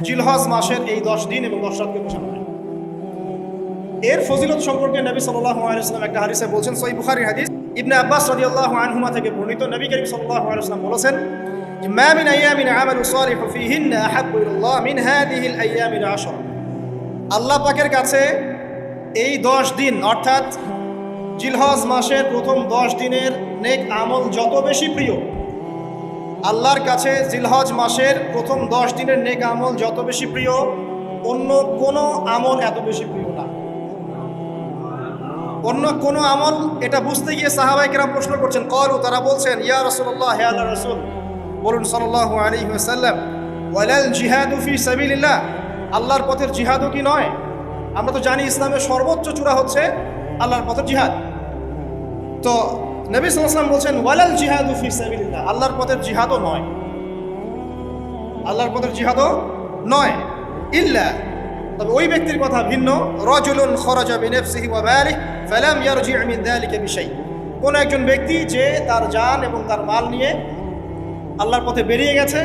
জিলহজ মাসের এই 10 দিন এবং 10 রাতকে বোঝানো হয়। এর ফজিলত সম্পর্কে নবী সাল্লাল্লাহু আলাইহি ওয়াসাল্লাম একটা হাদিসে বলছেন, সহিহ বুখারীর হাদিস, ইবনে আব্বাস রাদিয়াল্লাহু আনহুমা থেকে বর্ণিত, নবী করিম সাল্লাল্লাহু আলাইহি ওয়াসাল্লাম বলেছেন যে মা মিন আইয়ামিন আমালু সালিহু ফীহিন্না আহাব্বু ইলাল্লাহ মিন হাযিহিল আইয়ামিল 10। আল্লাহ পাকের কাছে এই 10 দিন অর্থাৎ জিলহজ মাসের প্রথম 10 দিনের নেক আমল যত বেশি প্রিয়, আল্লাহর কাছে জিলহজ মাসের প্রথম 10 দিনের নেক আমল যত বেশি প্রিয়, অন্য কোনো আমল এত বেশি প্রিয় না। অন্য কোনো আমল, এটা বুঝতে গিয়ে সাহাবায়ে কেরাম প্রশ্ন করছেন, ক্বালু, তারা বলছেন, ইয়া রাসূলুল্লাহ, হে আল্লাহর রাসূল, বলুন সাল্লাল্লাহু আলাইহি ওয়াসাল্লাম, ওয়ালাল জিহাদু ফি সাবিলিল্লাহ, আল্লাহর পথের জিহাদও কি নয়? আমরা তো জানি ইসলামের সর্বোচ্চ চূড়া হচ্ছে আল্লাহর পথের জিহাদ। তো নবী সাল্লাল্লাহু আলাইহি ওয়াসাল্লাম বলছেন ওয়ালাল জিহাদু ফি সাবিলিল্লাহ, আল্লাহর পথের জিহাদও নয়, আল্লাহর পথের জিহাদও নয়, ইল্লা, তবে ওই ব্যক্তির কথা ভিন্ন, রাজুলুন খরাজা বিনাফসিহি ওয়া মালিহি ফালাম ইয়ারজি' মিন যালিকা বিশাই, কোন একজন ব্যক্তি যে তার জান এবং তার মাল নিয়ে আল্লাহর পথে বেরিয়ে গেছে,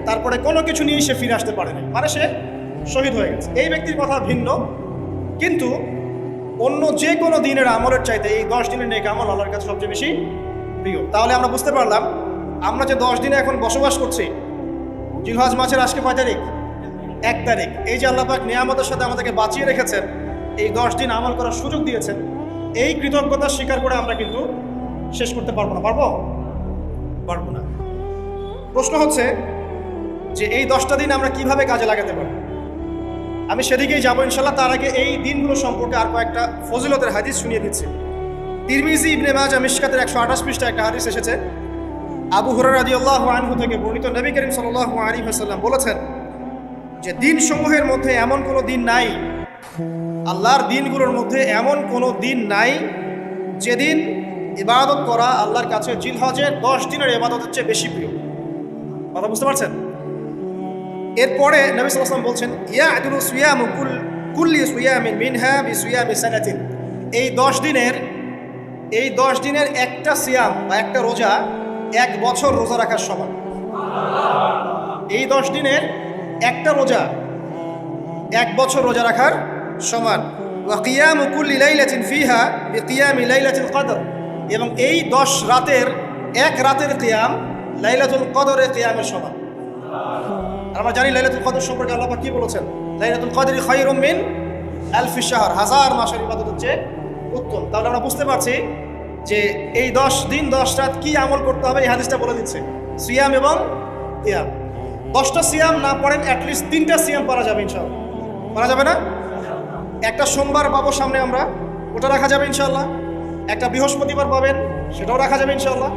তারপরে কোনো কিছু নিয়ে সে ফিরে আসতে পারে না, মানে সে শহীদ হয়ে গেছে, এই ব্যক্তির কথা ভিন্ন। কিন্তু অন্য যে কোনো দিনের আমলের চাইতে এই 10 দিনের নেক আমল আল্লাহর কাছে সবচেয়ে বেশি প্রিয়। তাহলে আমরা বুঝতে পারলাম, আমরা যে 10 দিনে এখন বসবাস করছি, জিলহজ মাসের আজকে কয় তারিখ? 1 তারিখ। এই যে আল্লাহ পাক নিয়ামতের সাথে আমাদেরকে বাঁচিয়ে রেখেছেন, এই 10 দিন আমল করার সুযোগ দিয়েছেন, এই কৃতজ্ঞতা স্বীকার করে আমরা কিন্তু শেষ করতে পারবো না। পারবো না। প্রশ্ন হচ্ছে যে এই 10টা দিন আমরা কিভাবে কাজে লাগাতে পারবো? আমি সেদিকেই যাবো ইনশাল্লাহ। তার আগে এই দিনগুলো সম্পর্কে আর কয়েকটা ফজিলতের হাদিস শুনিয়ে দিচ্ছি। তিরমিজি, ইবনে মাজাহ, মিশকাতের 128 পৃষ্ঠায় একটা হাদিস এসেছে, আবু হুরায়রা রাদিয়াল্লাহু আনহু থেকে বর্ণিত, নবী করিম সাল্লাল্লাহু আলাইহি ওয়াসাল্লাম বলেছেন যে দিনসমূহের মধ্যে এমন কোনো দিন নাই, আল্লাহর দিনগুলোর মধ্যে এমন কোনো দিন নাই যেদিন ইবাদত করা আল্লাহর কাছে জিলহজের 10 দিনের ইবাদতের চেয়ে বেশি প্রিয়। কথা বুঝতে পারছেন? এরপরে নবী সাল্লাল্লাহু আলাইহি ওয়াসাল্লাম বলছেন, ইয়াদুলু সিয়ামু কুল্লি সিয়ামিন মিনহা বিসিয়ামি সানাতিন, এই 10 দিনের একটা সিয়াম বা একটা রোজা 1 বছর রোজা রাখার সমান। এই 10 দিনের একটা রোজা 1 বছর রোজা রাখার সমান। ওয়া কিয়ামু কুল্লি লাইলাতিন ফিহা বিকিয়ামি লাইলাতিল কদর, এবং এই 10 রাতের এক রাতের কিয়াম লাইলাতুল কদরের কিয়ামের সমান। আমরা জানি লাইলাতুল কদর সম্পর্কে আল্লাহ পাক কি বলেছেন, লাইলাতুল কদরি খায়রুম মিন আলফি শাহর, 1000 মাসের ইবাদতের চেয়ে উত্তম। তাহলে আমরা বুঝতে পারছি যে এই 10 দিন 10 রাত কি আমল করতে হবে, এই হাদিসটা বলে দিচ্ছে, সিয়াম এবং কিয়াম। 10টা সিয়াম না পড়েন, অ্যাটলিস্ট 3টা সিয়াম পারা যাবে ইনশাআল্লাহ। পারা যাবে না? একটা সোমবার পাবো সামনে আমরা, ওটা রাখা যাবে ইনশাআল্লাহ। একটা বৃহস্পতিবার পাবেন, সেটাও রাখা যাবে ইনশাআল্লাহ।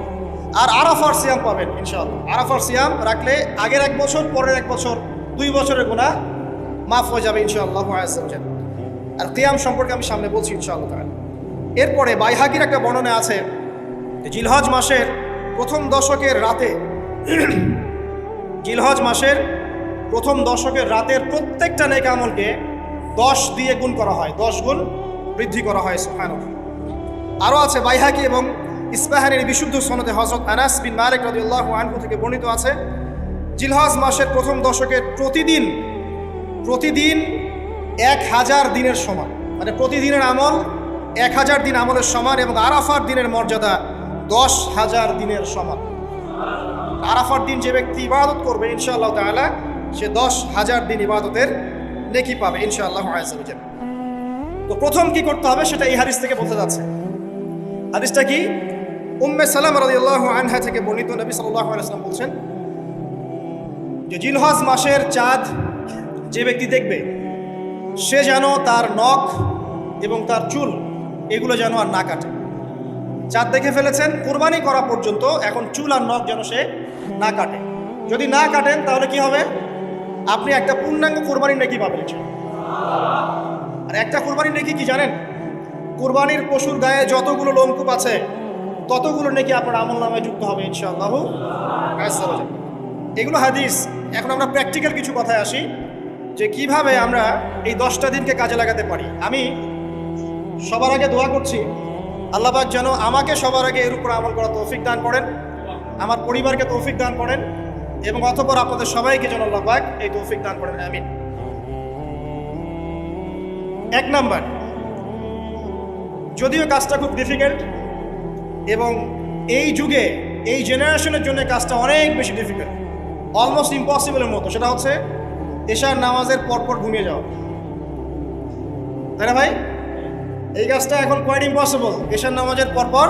আর আরাফার সিয়াম পাবেন ইনশাআল্লাহ। আরাফার সিয়াম রাখলে আগের 1 বছর, পরের 1 বছর, 2 বছরের গুনাহ মাফ হয়ে যাবে ইনশাআল্লাহ আযজা ওয়া জাল্লা। আর কিয়াম সম্পর্কে আমি সামনে বলছি ইনশাআল্লাহ তাআলা। এরপরে বাইহাকির একটা বর্ণনা আছে যে জিলহজ মাসের প্রথম দশকের রাতে, জিলহজ মাসের প্রথম দশকের রাতের প্রত্যেকটা নেক আমলকে 10 দিয়ে গুণ করা হয়, 10 গুণ বৃদ্ধি করা হয়। সুবহানাল্লাহ। আরও আছে বাইহাকি এবং ইসবাহানির বিশুদ্ধ সনদে হযরত আনাস বিন মালিক রাদিয়াল্লাহু আনহু থেকে বর্ণিত আছে, জিলহজ মাসের প্রথম দশকের প্রতিদিন 1000 দিনের সমান, মানে প্রতিদিনের আমল 1000 দিন আমলের সমান, এবং আরাফার দিনের মর্যাদা 10,000 দিনের সমান। আরাফার দিন যে ব্যক্তি ইবাদত করবে ইনশাআল্লাহ তাআলা, সে 10,000 দিন ইবাদতের নেকি পাবে ইনশাআল্লাহ আযজা ওয়া জাল্লা। তো প্রথম কি করতে হবে সেটা এই হাদিস থেকে বোঝা যাচ্ছে। হাদিসটা কি? উম্মে সালামা রাদিয়াল্লাহু আনহা থেকে বর্ণিত, নবী সাল্লাল্লাহু আলাইহি ওয়াসাল্লাম বলছেন যে জিলহজ মাসের চাঁদ যে ব্যক্তি দেখবে, সে যেন তার নখ এবং তার চুল এগুলো যেন আর না কাটে। চাঁদ দেখে ফেলেছেন, কুরবানি করা পর্যন্ত এখন চুল আর নখ যেন সে না কাটে। যদি না কাটেন তাহলে কি হবে? আপনি একটা পূর্ণাঙ্গ কুরবানির নেকি পাবেন। আর একটা কুরবানির নেকি কি জানেন? কুরবানির পশুর গায়ে যতগুলো লোমকূপ আছে ততগুলো নেকি আপনার আমলনামায় যুক্ত হবে ইনশাআল্লাহ। এগুলো হাদিস। এখন আমরা প্র্যাকটিক্যাল কিছু কথায় আসি যে কিভাবে আমরা এই 10টা দিনকে কাজে লাগাতে পারি। আমি সবার আগে দোয়া করছি, আল্লাহ পাক যেন আমাকে সবার আগে এর উপর আমল করা তৌফিক দান করেন, আমার পরিবারকে তৌফিক দান করেন, এবং অতঃপর আপনাদের সবাইকে যেন আল্লাহ পাক এই তৌফিক দান করেন, আমিন। এক নাম্বার, যদিও কাজটা খুব ডিফিকাল্ট এবং এই যুগে এই জেনারেশনের জন্য কাজটা অনেক বেশি ডিফিকাল্ট, অলমোস্ট ইম্পসিবলের মতো, সেটা হচ্ছে এশার নামাজের পরপর ঘুমিয়ে যাওয়া। তাই না ভাই? এই কাজটা এখন কোয়াইট ইম্পসিবল, এশার নামাজের পরপর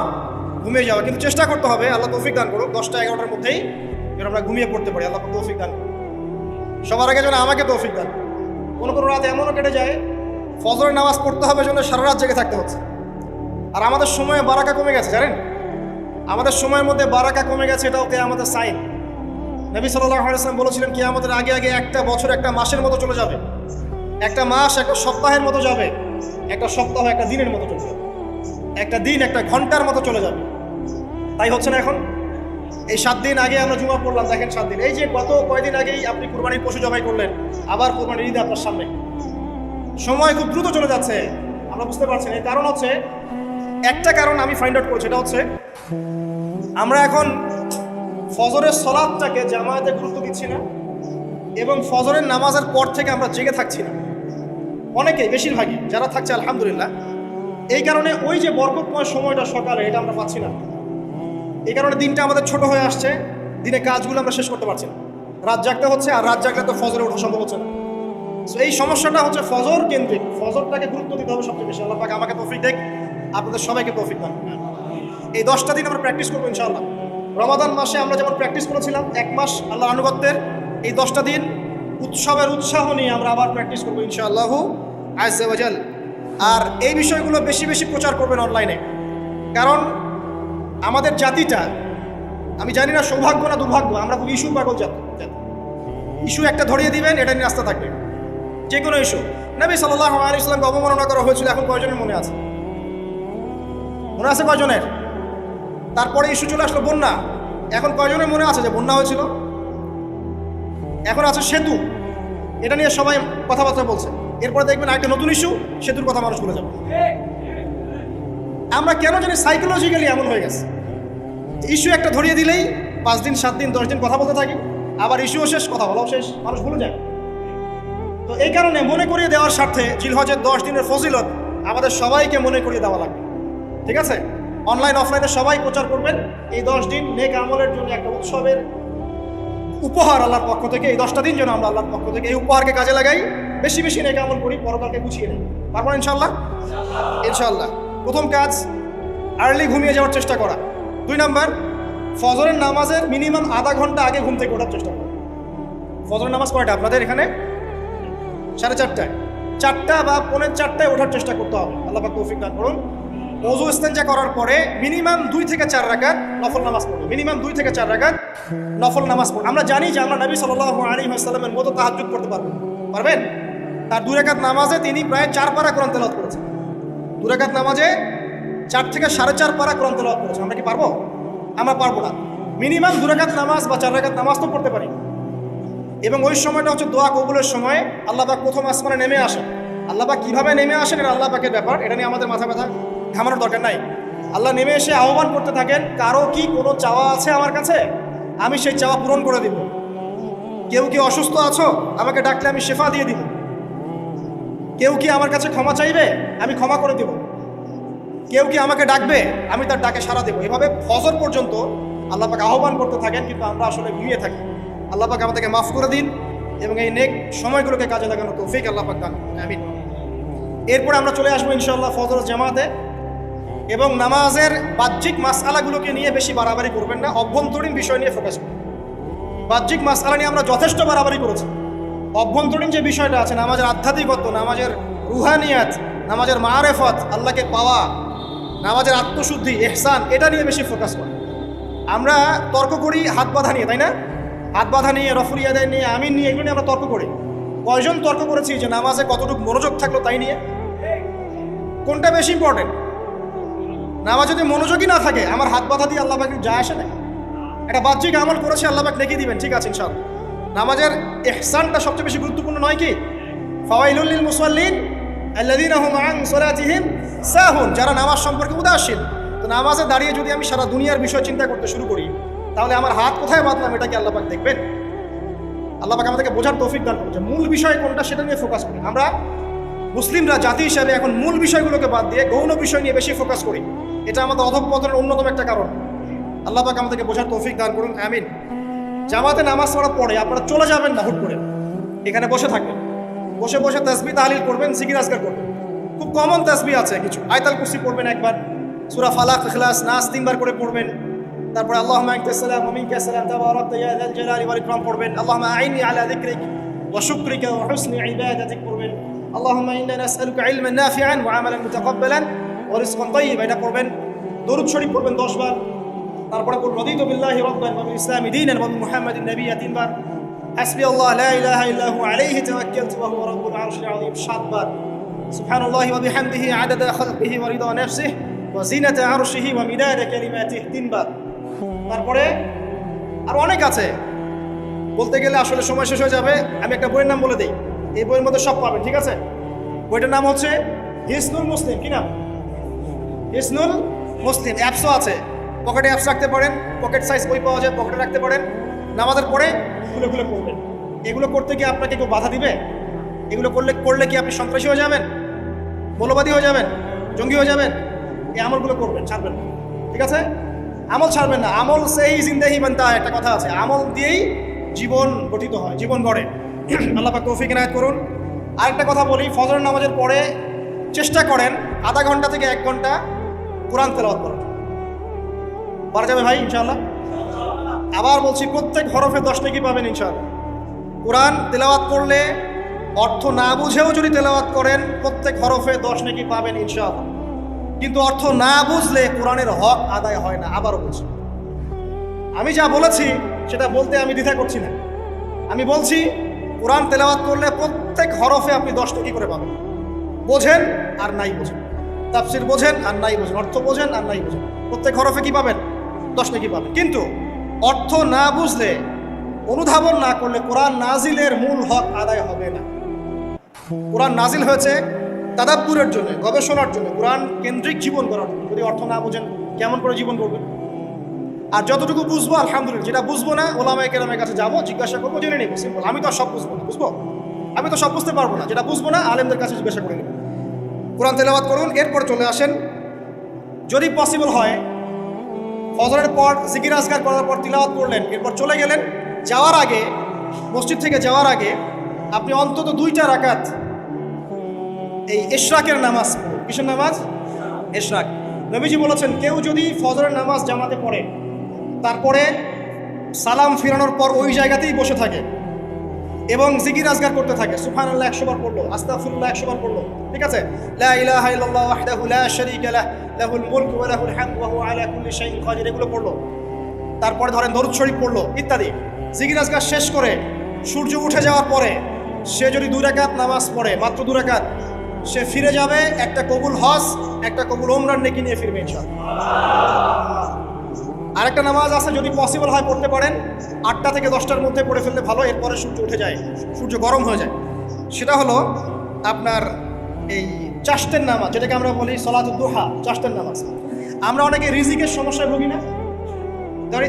ঘুমিয়ে যাওয়া। কিন্তু চেষ্টা করতে হবে, আল্লাহ তৌফিক দান করুক, 10টা-11টার মধ্যেই যেন আমরা ঘুমিয়ে পড়তে পারি। আল্লাহ তৌফিক দান করুক। সবার আগে যেন আমাকে তৌফিক দান। কোনো কোনো রাত এমনও কেটে যায় ফজরের নামাজ পড়তে হবে জন্য সারা রাত জেগে থাকতে হচ্ছে। আর আমাদের সময়ে বারাকা কমে গেছে, জানেন? আমাদের সময়ের মধ্যে বারাকা কমে গেছে, এটাও কিয়ামতের সাইন। নবী সাল্লাল্লাহু আলাইহি ওয়াসাল্লাম বলেছিলেন কিয়ামতের আগে আগে একটা বছর একটা মাসের মতো চলে যাবে, একটা মাস একটা সপ্তাহের মতো যাবে, একটা সপ্তাহ একটা দিনের মতো চলে যাবে, একটা দিন একটা ঘন্টার মতো চলে যাবে। তাই হচ্ছে না এখন? এই 7 দিন আগে আমরা জুমা পড়লাম, দেখেন 7 দিন। এই যে গত কয়েকদিন আগেই আপনি কুরবানির পশু জবাই করলেন, আবার কুরবানির ঈদ আপনার সামনে। সময় খুব দ্রুত চলে যাচ্ছে, আমরা বুঝতে পারছি না। এই কারণ হচ্ছে, একটা কারণ আমি ফাইন্ড আউট করেছি, এটা হচ্ছে আমরা এখন ফজরের সলাতটাকে জামায়াতে গুরুত্ব দিচ্ছি না এবং ফজরের নামাজের পর থেকে আমরা জেগে থাকছি না। অনেকেই, বেশিরভাগই যারা থাকছে আলহামদুলিল্লাহ। এই কারণে ওই যে বরকতময় সময়টা সকালে, এটা আমরা পাচ্ছি না। এই কারণে দিনটা আমাদের ছোট হয়ে আসছে, দিনে কাজগুলো আমরা শেষ করতে পারছি না, রাত জাগতে হচ্ছে, আর রাত জাগলে তো ফজরে ওঠা সম্ভব হচ্ছে না। সো এই সমস্যাটা হচ্ছে ফজর কেন্দ্রিক, ফজরটাকে গুরুত্ব দিতে হবে সবচেয়ে বেশি। আল্লাহ পাক আমাকে তৌফিক দেখ, আপনাদের সবাইকে তৌফিক দান। এই 10টা দিন আমরা প্র্যাকটিস করবো ইনশাআল্লাহ। রমাদান মাসে আমরা যেমন প্র্যাকটিস করেছিলাম 1 মাস আল্লাহর আনুগত্যের, এই 10টা দিন উৎসবের উৎসাহ নিয়ে আমরা আবার প্র্যাকটিস করবো ইনশাআল্লাহু আজ্জা ওয়া জাল। আর এই বিষয়গুলো বেশি বেশি প্রচার করবেন অনলাইনে, কারণ আমাদের জাতিটা, আমি জানি না সৌভাগ্য না দুর্ভাগ্য, আমরা খুব ইস্যু পাগল জাতি। ইস্যু একটা ধরিয়ে দিবেন, এটা নিয়ে রাস্তা থাকবে, যে কোনো ইস্যু। নবী সাল্লাল্লাহু আলাইহি ওয়াসাল্লামকে অবমাননা করা হয়েছিল, এখন কয়জনের মনে আছে? মনে আছে কয়জনের? তারপরে ইস্যু চলে আসলো বন্যা, এখন কয়জনের মনে আছে যে বন্যা হয়েছিল? এখন আছে সেতু, এটা নিয়ে সবাই কথাবার্তা বলছে। এরপরে দেখবেন আরেকটা নতুন ইস্যু, সেতুর কথা মানুষ ভুলে যাবে। আমরা কেন জানি সাইকোলজিক্যালি এমন হয়ে গেছে, ইস্যু একটা ধরিয়ে দিলেই 5 দিন 7 দিন 10 দিন কথা বলতে থাকি, আবার ইস্যুও শেষ, কথা বলাও শেষ, মানুষ ভুলে যায়। তো এই কারণে মনে করিয়ে দেওয়ার স্বার্থে জিলহজের 10 দিনের ফজিলত আমাদের সবাইকে মনে করিয়ে দেওয়া লাগবে, ঠিক আছে? অনলাইন অফলাইনে সবাই প্রচার করবেন। এই 10 দিন নেক আমলের জন্য একটা উৎসবের উপহার আল্লাহর পক্ষ থেকে। এই 10টা দিন যেন আমরা আল্লাহর পক্ষ থেকে এই উপহারকে কাজে লাগাই, বেশি বেশি নেক আমল করি, পরকালকে গুছিয়ে নেই। পারবেন ইনশাআল্লাহ? ইনশাআল্লাহ। প্রথম কাজ, আর্লি ঘুমিয়ে যাওয়ার চেষ্টা করা। 2 নাম্বার, ফজরের নামাজের মিনিমাম আধা ঘন্টা আগে ঘুম থেকে ওঠার চেষ্টা করা। ফজরের নামাজ কয়টা আপনাদের এখানে? 4:30টায়। 4টা বা 4:45টায় ওঠার চেষ্টা করতে হবে। আল্লাহ পাক তৌফিক দান করুন। ওযু ইস্তেনজা করার পরে মিনিমাম 2 থেকে 4 রাকাত নফল নামাজ পড়বে। মিনিমাম 2 থেকে 4 রাকাত নফল নামাজ পড়বে। আমরা জানি যে আমরা নবী সাল্লাল্লাহু আলাইহি ওয়াসাল্লামের মতো তাহাজ্জুদ করতে পারবো, পারবেন? তার 2 রাকাত নামাজে তিনি প্রায় 4 পারা কোরআন তেলাওয়াত করেছেন। 2 রাকাত নামাজে 4 থেকে 4.5 পারা কোরআন তেলাওয়াত করেছেন। আমরা কি পারবো? আমরা পারবো না। মিনিমাম 2 রাকাত নামাজ বা 4 রাকাত নামাজ তো পড়তে পারি। এবং ওই সময়টা হচ্ছে দোয়া কবুলের সময়। আল্লাহ পাক প্রথম আসমানে নেমে আসেন। আল্লাহ পাক কীভাবে নেমে আসেন এটা আল্লাহ পাকের ব্যাপার, এটা নিয়ে আমাদের মাথা ব্যথা ঘামানোর দরকার নাই। আল্লাহ নেমে এসে আহ্বান করতে থাকেন, কারো কি কোনো চাওয়া আছে আমার কাছে, আমি সেই চাওয়া পূরণ করে দিব। কেউ কি অসুস্থ আছো, আমাকে ডাকলে আমি শেফা দিয়ে দিব। কেউ কি আমার কাছে ক্ষমা চাইবে, আমি ক্ষমা করে দিব। কেউ কি আমাকে ডাকবে, আমি তার ডাকে সাড়া দেবো। এভাবে ফজর পর্যন্ত আল্লাহ পাক আহ্বান করতে থাকেন, কিন্তু আমরা আসলে ঘুমিয়ে থাকি। আল্লাহ পাক আমাদেরকে মাফ করে দিন এবং এই নেক সময়গুলোকে কাজে লাগানো তৌফিক আল্লাহ পাক দান করুন, আমিন। এরপর আমরা চলে আসবো ইনশাআল্লাহ ফজর জামাতে। এবং নামাজের বাহ্যিক মাসআলাগুলোকে নিয়ে বেশি বাড়াবাড়ি করবেন না, অভ্যন্তরীণ বিষয় নিয়ে ফোকাস করবেন। বাহ্যিক মাসআলা নিয়ে আমরা যথেষ্ট বাড়াবাড়ি করেছি। অভ্যন্তরীণ যে বিষয়টা আছে, নামাজের আধ্যাত্মিকত্ব, নামাজের রুহানিয়াত, নামাজের মাআরিফাত, আল্লাহকে পাওয়া, নামাজের আত্মশুদ্ধি, ইহসান, এটা নিয়ে বেশি ফোকাস করি। আমরা তর্ক করি হাত বাঁধা নিয়ে, তাই না? হাত বাঁধা নিয়ে, রফুল ইয়াদাইন নিয়ে, আমিন নিয়ে, এগুলো নিয়ে আমরা তর্ক করি। কয়জন তর্ক করেছি যে নামাজে কতটুকু মনোযোগ থাকলো তাই নিয়ে? কোনটা বেশি ইম্পর্টেন্ট? নামাজ যদি মনোযোগই না থাকে, আমার হাত বাঁধা দিয়ে আল্লাহ পাকের যায় আসে না। একটা বাহ্যিক আমল করেছে, আল্লাহ পাক নেকি দিবেন, ঠিক আছে ইনশাআল্লাহ। নামাজের ইহসানটা সবচেয়ে বেশি গুরুত্বপূর্ণ নয় কি? ফাওয়াইলুল লিল মুসাল্লিন আল্লাযীনা হুম আন সালাতিহিম সাহুন, যারা নামাজ সম্পর্কে উদাসীন। তো নামাজে দাঁড়িয়ে যদি আমি সারা দুনিয়ার বিষয় চিন্তা করতে শুরু করি, তাহলে আমার হাত কোথায় বাঁধলাম এটা কি আল্লাহ পাক দেখবেন? আল্লাহ পাক আমাদেরকে বোঝার তৌফিক দান করুন যে মূল বিষয় কোনটা সেটা নিয়ে ফোকাস করি। আমরা মুসলিমরা জাতি হিসাবে এখন মূল বিষয়গুলোকে বাদ দিয়ে গৌণ বিষয় নিয়ে বেশি ফোকাস করি। এটা আমাদের অধঃপতনের অন্যতম একটা কারণ। আল্লাহ পাক আমাদেরকে বোঝার তৌফিক দান করুন, আমিন। জামাতে নামাজ পড়ার পরে আপনারা চলে যাবেন না হুট করে, এখানে বসে থাকবেন, বসে বসে তাসবিহ তাহলিল করবেন, জিকির আজকার করবেন। খুব কমন তাসবিহ আছে কিছু, আয়াতুল কুরসি পড়বেন একবার, সূরা ফালাক, ইখলাস, নাস 3 বার করে পড়বেন। তারপরে আল্লাহুম্মা আনতাস সালাম ওয়া মিনকাস সালাম তাবারাকতা ইয়া যাল জালালি ওয়াল ইকরাম পড়বেন। আল্লাহুম্মা আইনি আলা যিকরিক ওয়া শুকরিকা ওয়া হুসনি ইবাদাতিক পড়বেন। আল্লাহুম্মা ইন্না নাসআলুকা ইলমান নাফিআন ওয়া আমালান মুতাকাব্বালান ওয়া রিজকান তাইয়্যিবা, এটা পড়বেন। দরুদ শরীফ পড়বেন 10 বার। তারপরে পড়বেন রাদিতু বিল্লাহি রাব্বান ওয়া বিল ইসলামি দীনান ওয়া মুহাম্মাদিন নাবিয়্যা 3 বার। হাসবি আল্লাহ লা ইলাহা ইল্লা হু আলাইহি তাওয়াক্কালতু ওয়া হুয়া রাব্বুল আরশিল আযীম 7 বার। সুবহানাল্লাহি ওয়া বিহামদিহি আদাদা খালকিহি ওয়া রিদা নাফসিহি ওয়া জিনাতা আরশিহি ওয়া মিদাদা কালিমাতিহি 3 বার। তারপরে আর অনেক আছে, বলতে গেলে আসলে সময় শেষ হয়ে যাবে। আমি একটা বইয়ের নাম বলে দিই, এই বইয়ের মধ্যে সব পাবেন, ঠিক আছে? বইটার নাম হচ্ছে হিসনুল মুসলিম। কি নাম? হিসনুল মুসলিম। অ্যাপসও আছে, পকেটে অ্যাপস রাখতে পারেন, পকেট সাইজ বই পাওয়া যায়, পকেটে রাখতে পারেন। নামাজের পরে খুলে খুলে পড়বেন। এগুলো করতে গিয়ে আপনাকে কেউ বাধা দিবে? এগুলো করলে কি আপনি সন্ত্রাসী হয়ে যাবেন, মৌলবাদী হয়ে যাবেন, জঙ্গি হয়ে যাবেন? এই আমলগুলো করবেন, ছাড়বেন না, ঠিক আছে? আমল ছাড়বেন না। আমল সেই জিন্দেহি বানতা, একটা কথা আছে, আমল দিয়েই জীবন গঠিত হয়, জীবন গড়ে। আল্লাহ পাক তৌফিক ইনায়াত করুন। আরেকটা কথা বলি, ফজরের নামাজের পরে চেষ্টা করেন আধা ঘন্টা থেকে 1 ঘন্টা কোরআন তেলাওয়াত করার। পারা যাবে ভাই ইনশাআল্লাহ? আবার বলছি, প্রত্যেক হরফে 10 নেকি পাবেন ইনশাআল্লাহ। কোরআন তেলাওয়াত করলে, অর্থ না বুঝেও যদি তেলাওয়াত করেন, প্রত্যেক হরফে 10 নেকি পাবেন ইনশাআল্লাহ। কিন্তু অর্থ না বুঝলে কোরআনের হক আদায় হয় না। আবারও বলছি, আমি যা বলেছি সেটা বলতে আমি দ্বিধা করছি না। আমি বলছি কোরআন তেলাওয়াত করলে প্রত্যেক হরফে আপনি 10 নেকি করে পাবেন। বোঝেন আর নাই বোঝেন, তাফসির বোঝেন আর নাই বোঝেন, অর্থ বোঝেন আর নাই বোঝেন, প্রত্যেক হরফে কি পাবেন? 10 নেকি পাবেন। কিন্তু অর্থ না বুঝলে, অনুধাবন না করলে কোরআন নাজিলের মূল হক আদায় হবে না। কোরআন নাজিল হয়েছে তাদাব্বুরের জন্য, গবেষণার জন্য, কোরআন কেন্দ্রিক জীবন করার জন্য। যদি অর্থ না বুঝেন কেমন করে জীবন করবেন? আর যতটুকু বুঝবো আলহামদুলিল্লাহ, যেটা বুঝবো না ওলামায়ে কেরামের কাছে যাবো, জিজ্ঞাসা করবো, জেনে নেব। সিম্পল। আমি তো আর সব বুঝবো না, বুঝবো? আমি তো সব বুঝতে পারবো না। যেটা বুঝবো না আলেমদের কাছে জিজ্ঞাসা করে নেব। কোরআন তেলাওয়াত করুন। এরপর চলে আসেন, যদি পসিবল হয়, ফজরের পর জিকির আজকার করার পর তিলাওয়াত করলেন, এরপর চলে গেলেন, যাওয়ার আগে, মসজিদ থেকে যাওয়ার আগে আপনি অন্তত 2টা রাকাত এই ইশরাকের নামাজ পড়ুন। কিসের নামাজ? ইশরাক। নবীজি বলেছেন, কেউ যদি ফজরের নামাজ জামাতে পড়ে, তারপরে সালাম ফিরানোর পর ওই জায়গাতেই বসে থাকে এবং জিকির আজকার করতে থাকে, সুবহানাল্লাহ 100 বার পড়লো, আস্তাগফিরুল্লাহ 100 বার পড়লো, ঠিক আছে? লা ইলাহা ইল্লাল্লাহ ওয়াহদাহু লা শারীকা লাহু লাহুল মুলকু ওয়া লাহুল হামদু ওয়া হুয়া আলা কুল্লি শাইইন কাদির, এগুলো পড়লো। তারপরে ধরেন দরুদ শরীফ পড়লো ইত্যাদি। জিকির আজকার শেষ করে সূর্য উঠে যাওয়ার পরে সে যদি 2 রাকাত নামাজ পড়ে, মাত্র 2 রাকাত, সে ফিরে যাবে একটা কবুল হজ, একটা কবুল ওমরার নেকি নিয়ে ফিরবে ইনশাআল্লাহ। আরেকটা নামাজ আছে, যদি পসিবল হয় পড়তে পারেন, 8টা থেকে 10টার মধ্যে পড়ে ফেললে ভালো। এরপরে সূর্য উঠে যায়, সূর্য গরম হয়ে যায়। সেটা হলো আপনার এই চাষ্টের নামাজ, যেটাকে আমরা বলি সলাতুদ দুহা, চাষ্টের নামাজ। আমরা অনেকে রিজিকের সমস্যায় ভুগি না?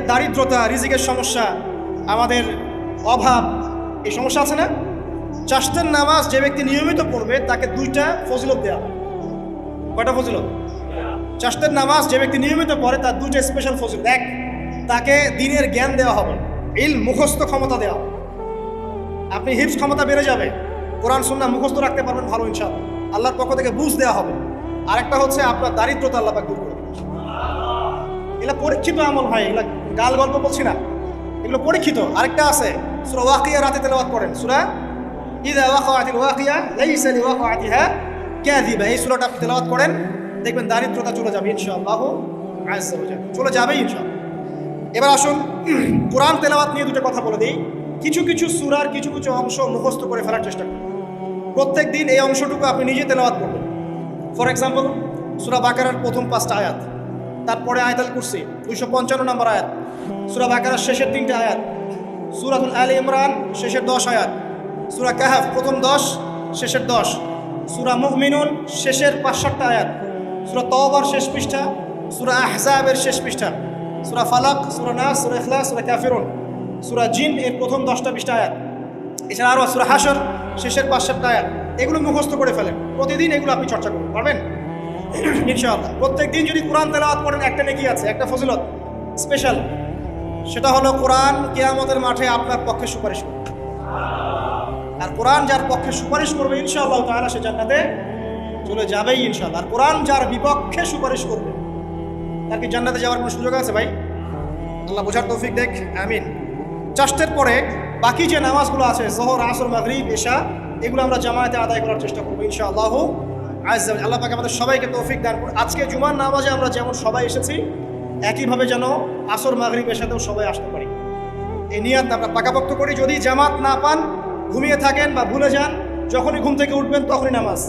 দারিদ্রতা, রিজিকের সমস্যা, আমাদের অভাব, এই সমস্যা আছে না? চাষ্টের নামাজ যে ব্যক্তি নিয়মিত পড়বে তাকে 2টা ফজিলত দেওয়া হয়। কয়টা ফজিলত? চাষ্টের নামাজ যে ব্যক্তি নিয়মিত পড়ে তার 2টা স্পেশাল ফজিলত। 1, তাকে দ্বীনের জ্ঞান দেওয়া হবে, ইলম মুখস্থ ক্ষমতা দেওয়া হবে, আপনি হিফজ ক্ষমতা বেড়ে যাবে, কোরআন সুন্নাহ মুখস্থ রাখতে পারবেন ভালো ইনশাআল্লাহ, আল্লাহর পক্ষ থেকে বুঝ দেওয়া হবে। আরেকটা হচ্ছে আপনার দারিদ্রতা আল্লাহ পাক দূর করে দেবে। এগুলো পরীক্ষিত আমল ভাই, এগুলো গাল গল্প বলছি না, এগুলো পরীক্ষিত। আরেকটা আছে, সূরা ওয়াকিয়া রাতে তেলাওয়াত করেন, সূরা ইযা ওয়াকাআতিল ওয়াকিয়া লাইসা লিওয়াকাআতিহা কাযিবা, এই সূরাটা আপনি তেলাওয়াত করেন, দেখবেন দারিদ্রতা চলে যাবে ইনশাআল্লাহ, আযজা ওয়া জাল্লা চলে যাবে ইনশাআল্লাহ। এবার আসুন কোরআন তেলাওয়াত নিয়ে 2টা কথা বলে দিই। কিছু কিছু সূরার কিছু কিছু অংশ মুখস্থ করে ফেলার চেষ্টা করুন। প্রত্যেক দিন এই অংশটুকু আপনি নিজে তেলাওয়াত করবেন। ফর এক্সাম্পল, সূরা বাকারার প্রথম 5টা আয়াত, তারপরে আয়াতুল কুরসি 255 নম্বর আয়াত, সূরা বাকারার শেষের 3টা আয়াত, সূরাতুল আলে ইমরান শেষের 10 আয়াত, সূরা কাহফ প্রথম 10 শেষের 10, সূরা মুমিনুন শেষের 5-7টা আয়াত, সূরা তাওবার শেষ পৃষ্ঠা, সূরা আহজাবের শেষ পৃষ্ঠা, সূরা ফালাক, সূরা নাস, সূরা ইখলাস, সূরা কাফিরুন, সূরা জিন এর প্রথম 10টা 20টা আয়াত, এছাড়া আরও সূরা হাশর শেষের 5-7টা আয়াত, এগুলো মুখস্থ করে ফেলেন। প্রতিদিন এগুলো আপনি চর্চা করতে পারবেন ইনশাআল্লাহ। প্রত্যেক দিন যদি কোরআন তেলাওয়াত করেন একটা নেকি আছে, একটা ফজিলত স্পেশাল, সেটা হলো কোরআন কিয়ামতের মাঠে আপনার পক্ষে সুপারিশ করবে। আর কোরআন যার পক্ষে সুপারিশ করবে ইনশাআল্লাহ তাআলা সে জান্নাতে চলে যাবেই ইনশাআল্লাহ। আর কোরআন যার বিপক্ষে সুপারিশ করবে তার কি জান্নাতে যাওয়ার কোনো সুযোগ আছে ভাই? আল্লাহ বোঝার তৌফিক দেখ, আমিন। চারটের পরে বাকি যে নামাজগুলো আছে যোহর, আসর, মাগরিব, ইশা, এগুলো আমরা জামায়াতে আদায় করার চেষ্টা করবো ইনশাআল্লাহ আজ্জা ওয়া জাল্লা। আল্লাহ পাক আমাদের সবাইকে তৌফিক দান করুন। আজকে জুমার নামাজে আমরা যেমন সবাই এসেছি, একইভাবে যেন আসর, মাগরিব, ইশাতেও সবাই আসতে পারি, এই নিয়াত আমরা পাকাপোক্ত করি। যদি জামাত না পান, ঘুমিয়ে থাকেন বা ভুলে যান, যখনই ঘুম থেকে উঠবেন তখনই নামাজ,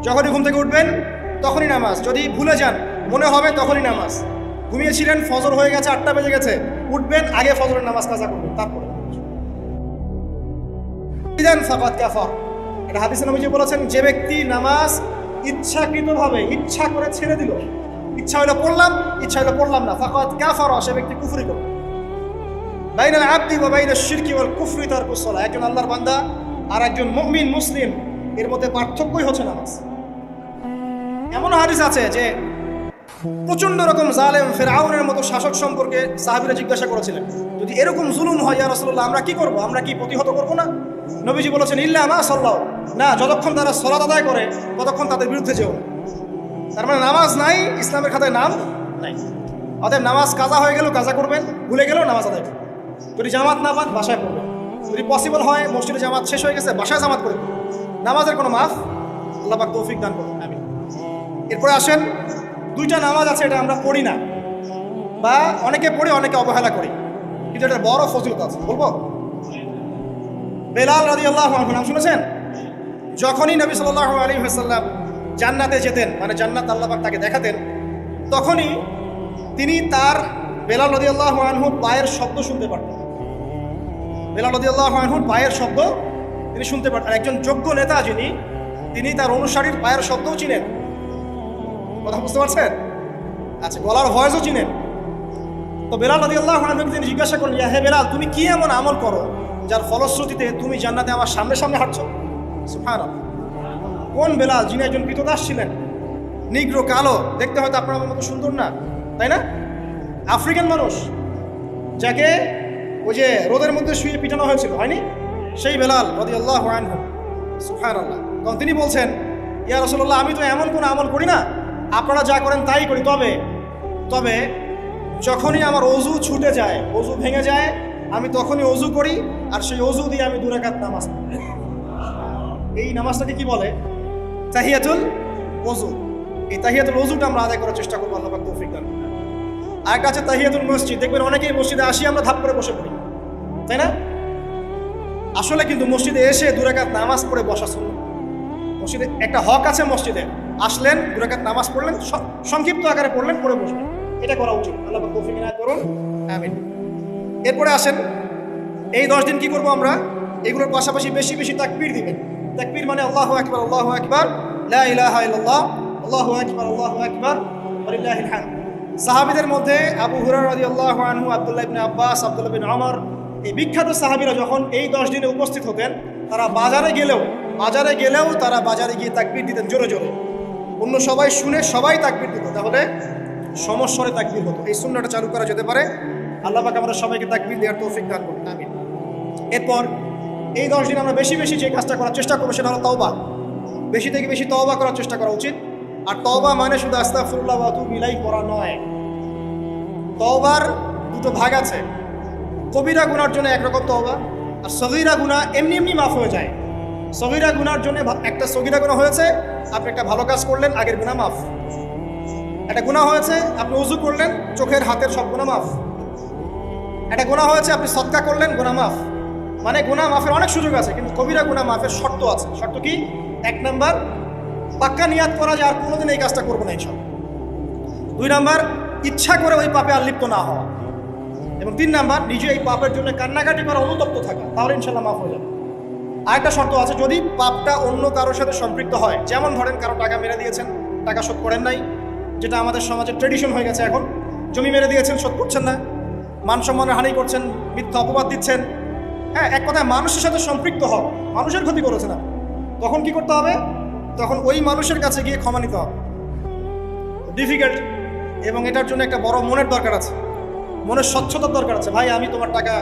যখনই ঘুম থেকে উঠবেন তখনই নামাজ। যদি ভুলে যান, মনে হবে তখনই নামাজ। ঘুমিয়েছিলেন, ফজর হয়ে গেছে, 8টা বেজে গেছে, উঠবেন, আগে ফজরের নামাজ কাজা করবেন, তারপরে ইদান ফাকাত কাফার। এটা হাদিসে নবীজি বলেছেন, যে ব্যক্তি নামাজ ইচ্ছাকৃতভাবে ইচ্ছা করে ছেড়ে দিল, ইচ্ছা হইলো পড়লাম, ইচ্ছা হইলো পড়লাম না, ফাকাত কাফার, সে ব্যক্তি কুফরি করবে। বাইনাল আবদি ওয়া বাইনাশ শিরকি ওয়াল কুফরি তারকুস সালাহ। একজন আল্লাহর বান্দা আর একজন মুমিন মুসলিম, এর মধ্যে পার্থক্যই হচ্ছে নামাজ। এমন হাদিস আছে যে প্রচন্ড রকম জালেম ফেরাউনের মতো শাসক সম্পর্কে সাহাবীরা জিজ্ঞাসা করেছিলেন, যদি এরকম জুলুম হয় ইয়া রাসূলুল্লাহ, আমরা কি করব? আমরা কি প্রতিহত করব না? নবীজি বলেছেন, ইল্লা মা সাল্লাহ, না, যতক্ষণ তারা সালাত আদায় করে ততক্ষণ তাদের বিরুদ্ধে যেও না। তার মানে নামাজ নাই, ইসলামের খাতায় নাম নাই। অতএব নামাজ কাজা হয়ে গেল কাজা করবেন, ভুলে গেলেও নামাজ আদায় করবেন। যদি জামাত না পান বাসায় পড়বেন, যদি পসিবল হয় মসজিদে জামাত শেষ হয়ে গেছে বাসায় জামাত করে দেবেন। নামাজের কোনো মাফ আল্লাহ পাক তৌফিক দান করুন, আমিন। এরপরে আসেন, 2টা নামাজ আছে, এটা আমরা পড়ি না, বা অনেকে পড়ি অনেকে অবহেলা করি, কিন্তু এটা বড় ফজিলত আছে, বলবো। বেলাল রাদিয়াল্লাহু আনহু নাম শুনেছেন? যখনই নবী সাল্লাল্লাহু আলাইহি ওয়াসাল্লাম জান্নাতে যেতেন, মানে জান্নাত আল্লাহ পাক তাকে দেখাতেন, তখনই তিনি তার বেলাল রাদিয়াল্লাহু আনহুর পায়ের শব্দ শুনতে পারতেন। বেলাল রাদিয়াল্লাহু আনহুর পায়ের শব্দ তিনি শুনতে পারতেন। একজন যোগ্য নেতা যিনি, তিনি তার অনুসারীর পায়ের শব্দও চিনেন। কথা বুঝতে পারছেন? আচ্ছা, গলার ভয়েসও চিনেন। তো বেলাল রাদিয়াল্লাহু আনহুকে তিনি জিজ্ঞাসা করলেন, হে বেলাল, তুমি কি এমন আমল করো যার ফলশ্রুতিতে তুমি জান্নাতে আমার সামনে সামনে হাঁটছো? সুবহানাল্লাহ। কোন বেলাল? যিনি একজন কৃতদাস ছিলেন, নিগ্রো, কালো, দেখতে হয়তো আপনার আমার মতো সুন্দর না, তাই না? আফ্রিকান মানুষ, যাকে ওই যে রোদের মধ্যে শুয়ে পিটানো হয়েছিল, হয়নি? সেই বেলাল রাদিয়াল্লাহু আনহু, সুবহানাল্লাহ। তখন তিনি বলছেন, ইয়া রাসূলুল্লাহ, আমি তো এমন কোনো আমল করি না, আপনারা যা করেন তাই করি, তবে যখনই আমার অজু ছুটে যায়, অজু ভেঙে যায়, আমি তখনই অজু করি, আর সেই অজু দিয়ে আমি 2 রাকাত নামাজ পড়ি। এই নামাজটাকে কি বলে? তাহিয়াতুল ওযু। এই তাহিয়াতুল ওযুটা আমরা আদায় করার চেষ্টা করবো, আল্লাহ পাক তৌফিক দান করুন। আরেকটা আছে তাহিয়াতুল মসজিদ। দেখবেন অনেকেই মসজিদে আসি আমরা ধাপ করে বসে পড়ি, তাই না? আসলে কিন্তু মসজিদে এসে 2 রাকাত নামাজ পড়ে বসা সুন্নাত। মসজিদে একটা হক আছে, মসজিদে আসলেন, 2 রাকাত নামাজ পড়লেন, সংক্ষিপ্ত আকারে পড়লেন, পড়ে বসবেন, এটা করা উচিত। আল্লাহ পাক তৌফিক দান করুন, আমিন। এরপরে আসেন, এই 10 দিন কি করবো আমরা? এগুলোর পাশাপাশি বেশি বেশি তাকবীর দিবেন। তাকবীর মানে আল্লাহু আকবার, আল্লাহু আকবার, লা ইলাহা ইল্লাল্লাহ, আল্লাহু আকবার, আল্লাহু আকবার, ওয়ালিল্লাহিল হামদ। সাহাবীদের মধ্যে আবু হুরায়রা রাদিয়াল্লাহু আনহু, আব্দুল্লাহ ইবনে আব্বাস, আব্দুল্লাহ বিন ওমর, এই বিখ্যাত সাহাবীরা যখন এই 10 দিনে উপস্থিত হতেন, তারা বাজারে গেলেও তারা বাজারে গিয়ে তাকবীর দিতেন জোরে জোরে। অন্য সবাই শুনে সবাই তাকবীর দিত, তাহলে সমস্বরে তাকবীর হতো। এই সুন্নাহটা চালু করা যেতে পারে। আল্লাহ পাক আমাদের সবাইকে তাকবীর দেওয়ার তৌফিক দান করুন, আমিন। এরপর এই 10 দিন আমরা বেশি বেশি যে কাজটা করার চেষ্টা করবো সেটা হলো তওবা। বেশি থেকে বেশি তওবা করার চেষ্টা করা উচিত। আর তওবা মানে শুধু আস্তাগফিরুল্লাহ ওয়া আতুবু ইলাইহি পড়া নয়। তওবার 2টো ভাগ আছে। কবিরা গুনার জন্য একরকম তওবা, আর সগীরা গুনাহ এমনি এমনি মাফ হয়ে যায়। সগীরা গুনার জন্য একটা সগীরা গুনাহ হয়েছে, আপনি একটা ভালো কাজ করলেন, আগের গুনাহ মাফ। একটা গুনাহ হয়েছে, আপনি ওযু করলেন, চোখের হাতের সব গুনাহ মাফ। একটা গুনাহ হয়েছে, আপনি সদকা করলেন, গুনাহ মাফ। মানে গুনাহ মাফের অনেক সুযোগ আছে, কিন্তু কবিরা গুনাহ মাফের শর্ত আছে। শর্ত কি? 1 নাম্বার, পাক্কা নিয়াত করা যে আর কোনোদিন এই কাজটা করবো না ইনশাআল্লাহ। 2 নাম্বার, ইচ্ছা করে ওই পাপে আর লিপ্ত না হওয়া। এবং 3 নাম্বার, নিজে এই পাপের জন্য কান্নাকাটি করা, অনুতপ্ত থাকা, তাহলে ইনশাআল্লাহ মাফ হয়ে যাবে। আরেকটা শর্ত আছে, যদি পাপটা অন্য কারোর সাথে সম্পৃক্ত হয়, যেমন ধরেন কারো টাকা মেরে দিয়েছেন, টাকা শোধ করেন নাই, যেটা আমাদের সমাজের ট্রেডিশন হয়ে গেছে এখন। জমি মেরে দিয়েছেন, শোধ করছেন না, মান সম্মানের হানি করছেন, মিথ্যা অপবাদ দিচ্ছেন, হ্যাঁ, এক কথায় মানুষের সাথে সম্পৃক্ত হও, মানুষের ক্ষতি করেছে না, তখন কি করতে হবে? তখন ওই মানুষের কাছে গিয়ে ক্ষমা নিতে হবে। ডিফিকাল্ট, এবং এটার জন্য একটা বড় মনের দরকার আছে, মনের স্বচ্ছতার দরকার আছে। ভাই আমি তোমার টাকা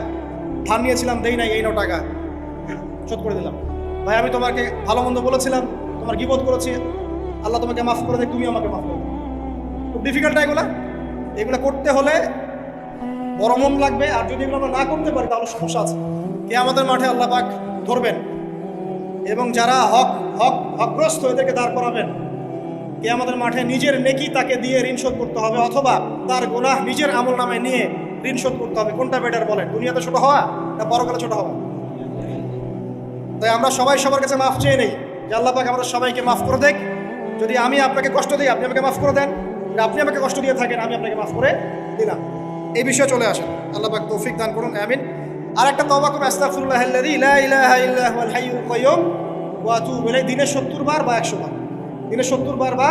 ধার নিয়েছিলাম, দেই নাই, এই নাও টাকা, শোধ করে দিলাম। ভাই আমি তোমাকে ভালো মন্দ বলেছিলাম, তোমার গীবত করেছি, আল্লাহ তোমাকে মাফ করে দেয়, তুমি আমাকে মাফ করে দাও। খুব ডিফিকাল্ট না এগুলো করতে হলে বড় মন লাগবে। আর যদি এগুলো আমরা না করতে পারি তাহলে সমস্যা আছে। কিয়ামতের মাঠে আল্লাহ পাক ধরবেন এবং যারা হকগ্রস্ত এদেরকে দাঁড় করাবেন। কিয়ামতের মাঠে নিজের নেকি তাকে দিয়ে ঋণ শোধ করতে হবে, অথবা তার গুনাহ নিজের আমল নামে নিয়ে ঋণ শোধ করতে হবে। কোনটা বেটার বলেন? দুনিয়াতে ছোট হওয়া না পরকালে ছোট হওয়া? তাই আমরা সবাই সবার কাছে মাফ চেয়ে নেই যে আল্লাহ পাক আমাদের সবাইকে মাফ করে দেখ। যদি আমি আপনাকে কষ্ট দিই, আপনি আমাকে মাফ করে দেন। আপনি আমাকে কষ্ট দিয়ে থাকেন, আমি আপনাকে মাফ করে দিলাম। এই বিষয়ে চলে আসেন। আল্লাহ পাক তৌফিক দান করুন, আমিন। আর একটা তওবা করুন, আস্তাগফিরুল্লাহাল্লাযী লা ইলাহা ইল্লা হুয়াল হাইয়ুল কাইয়্যুম ওয়া আতুবু ইলাইহি। দিনে 70 বার বা 100 বার, দিনে 70 বার বা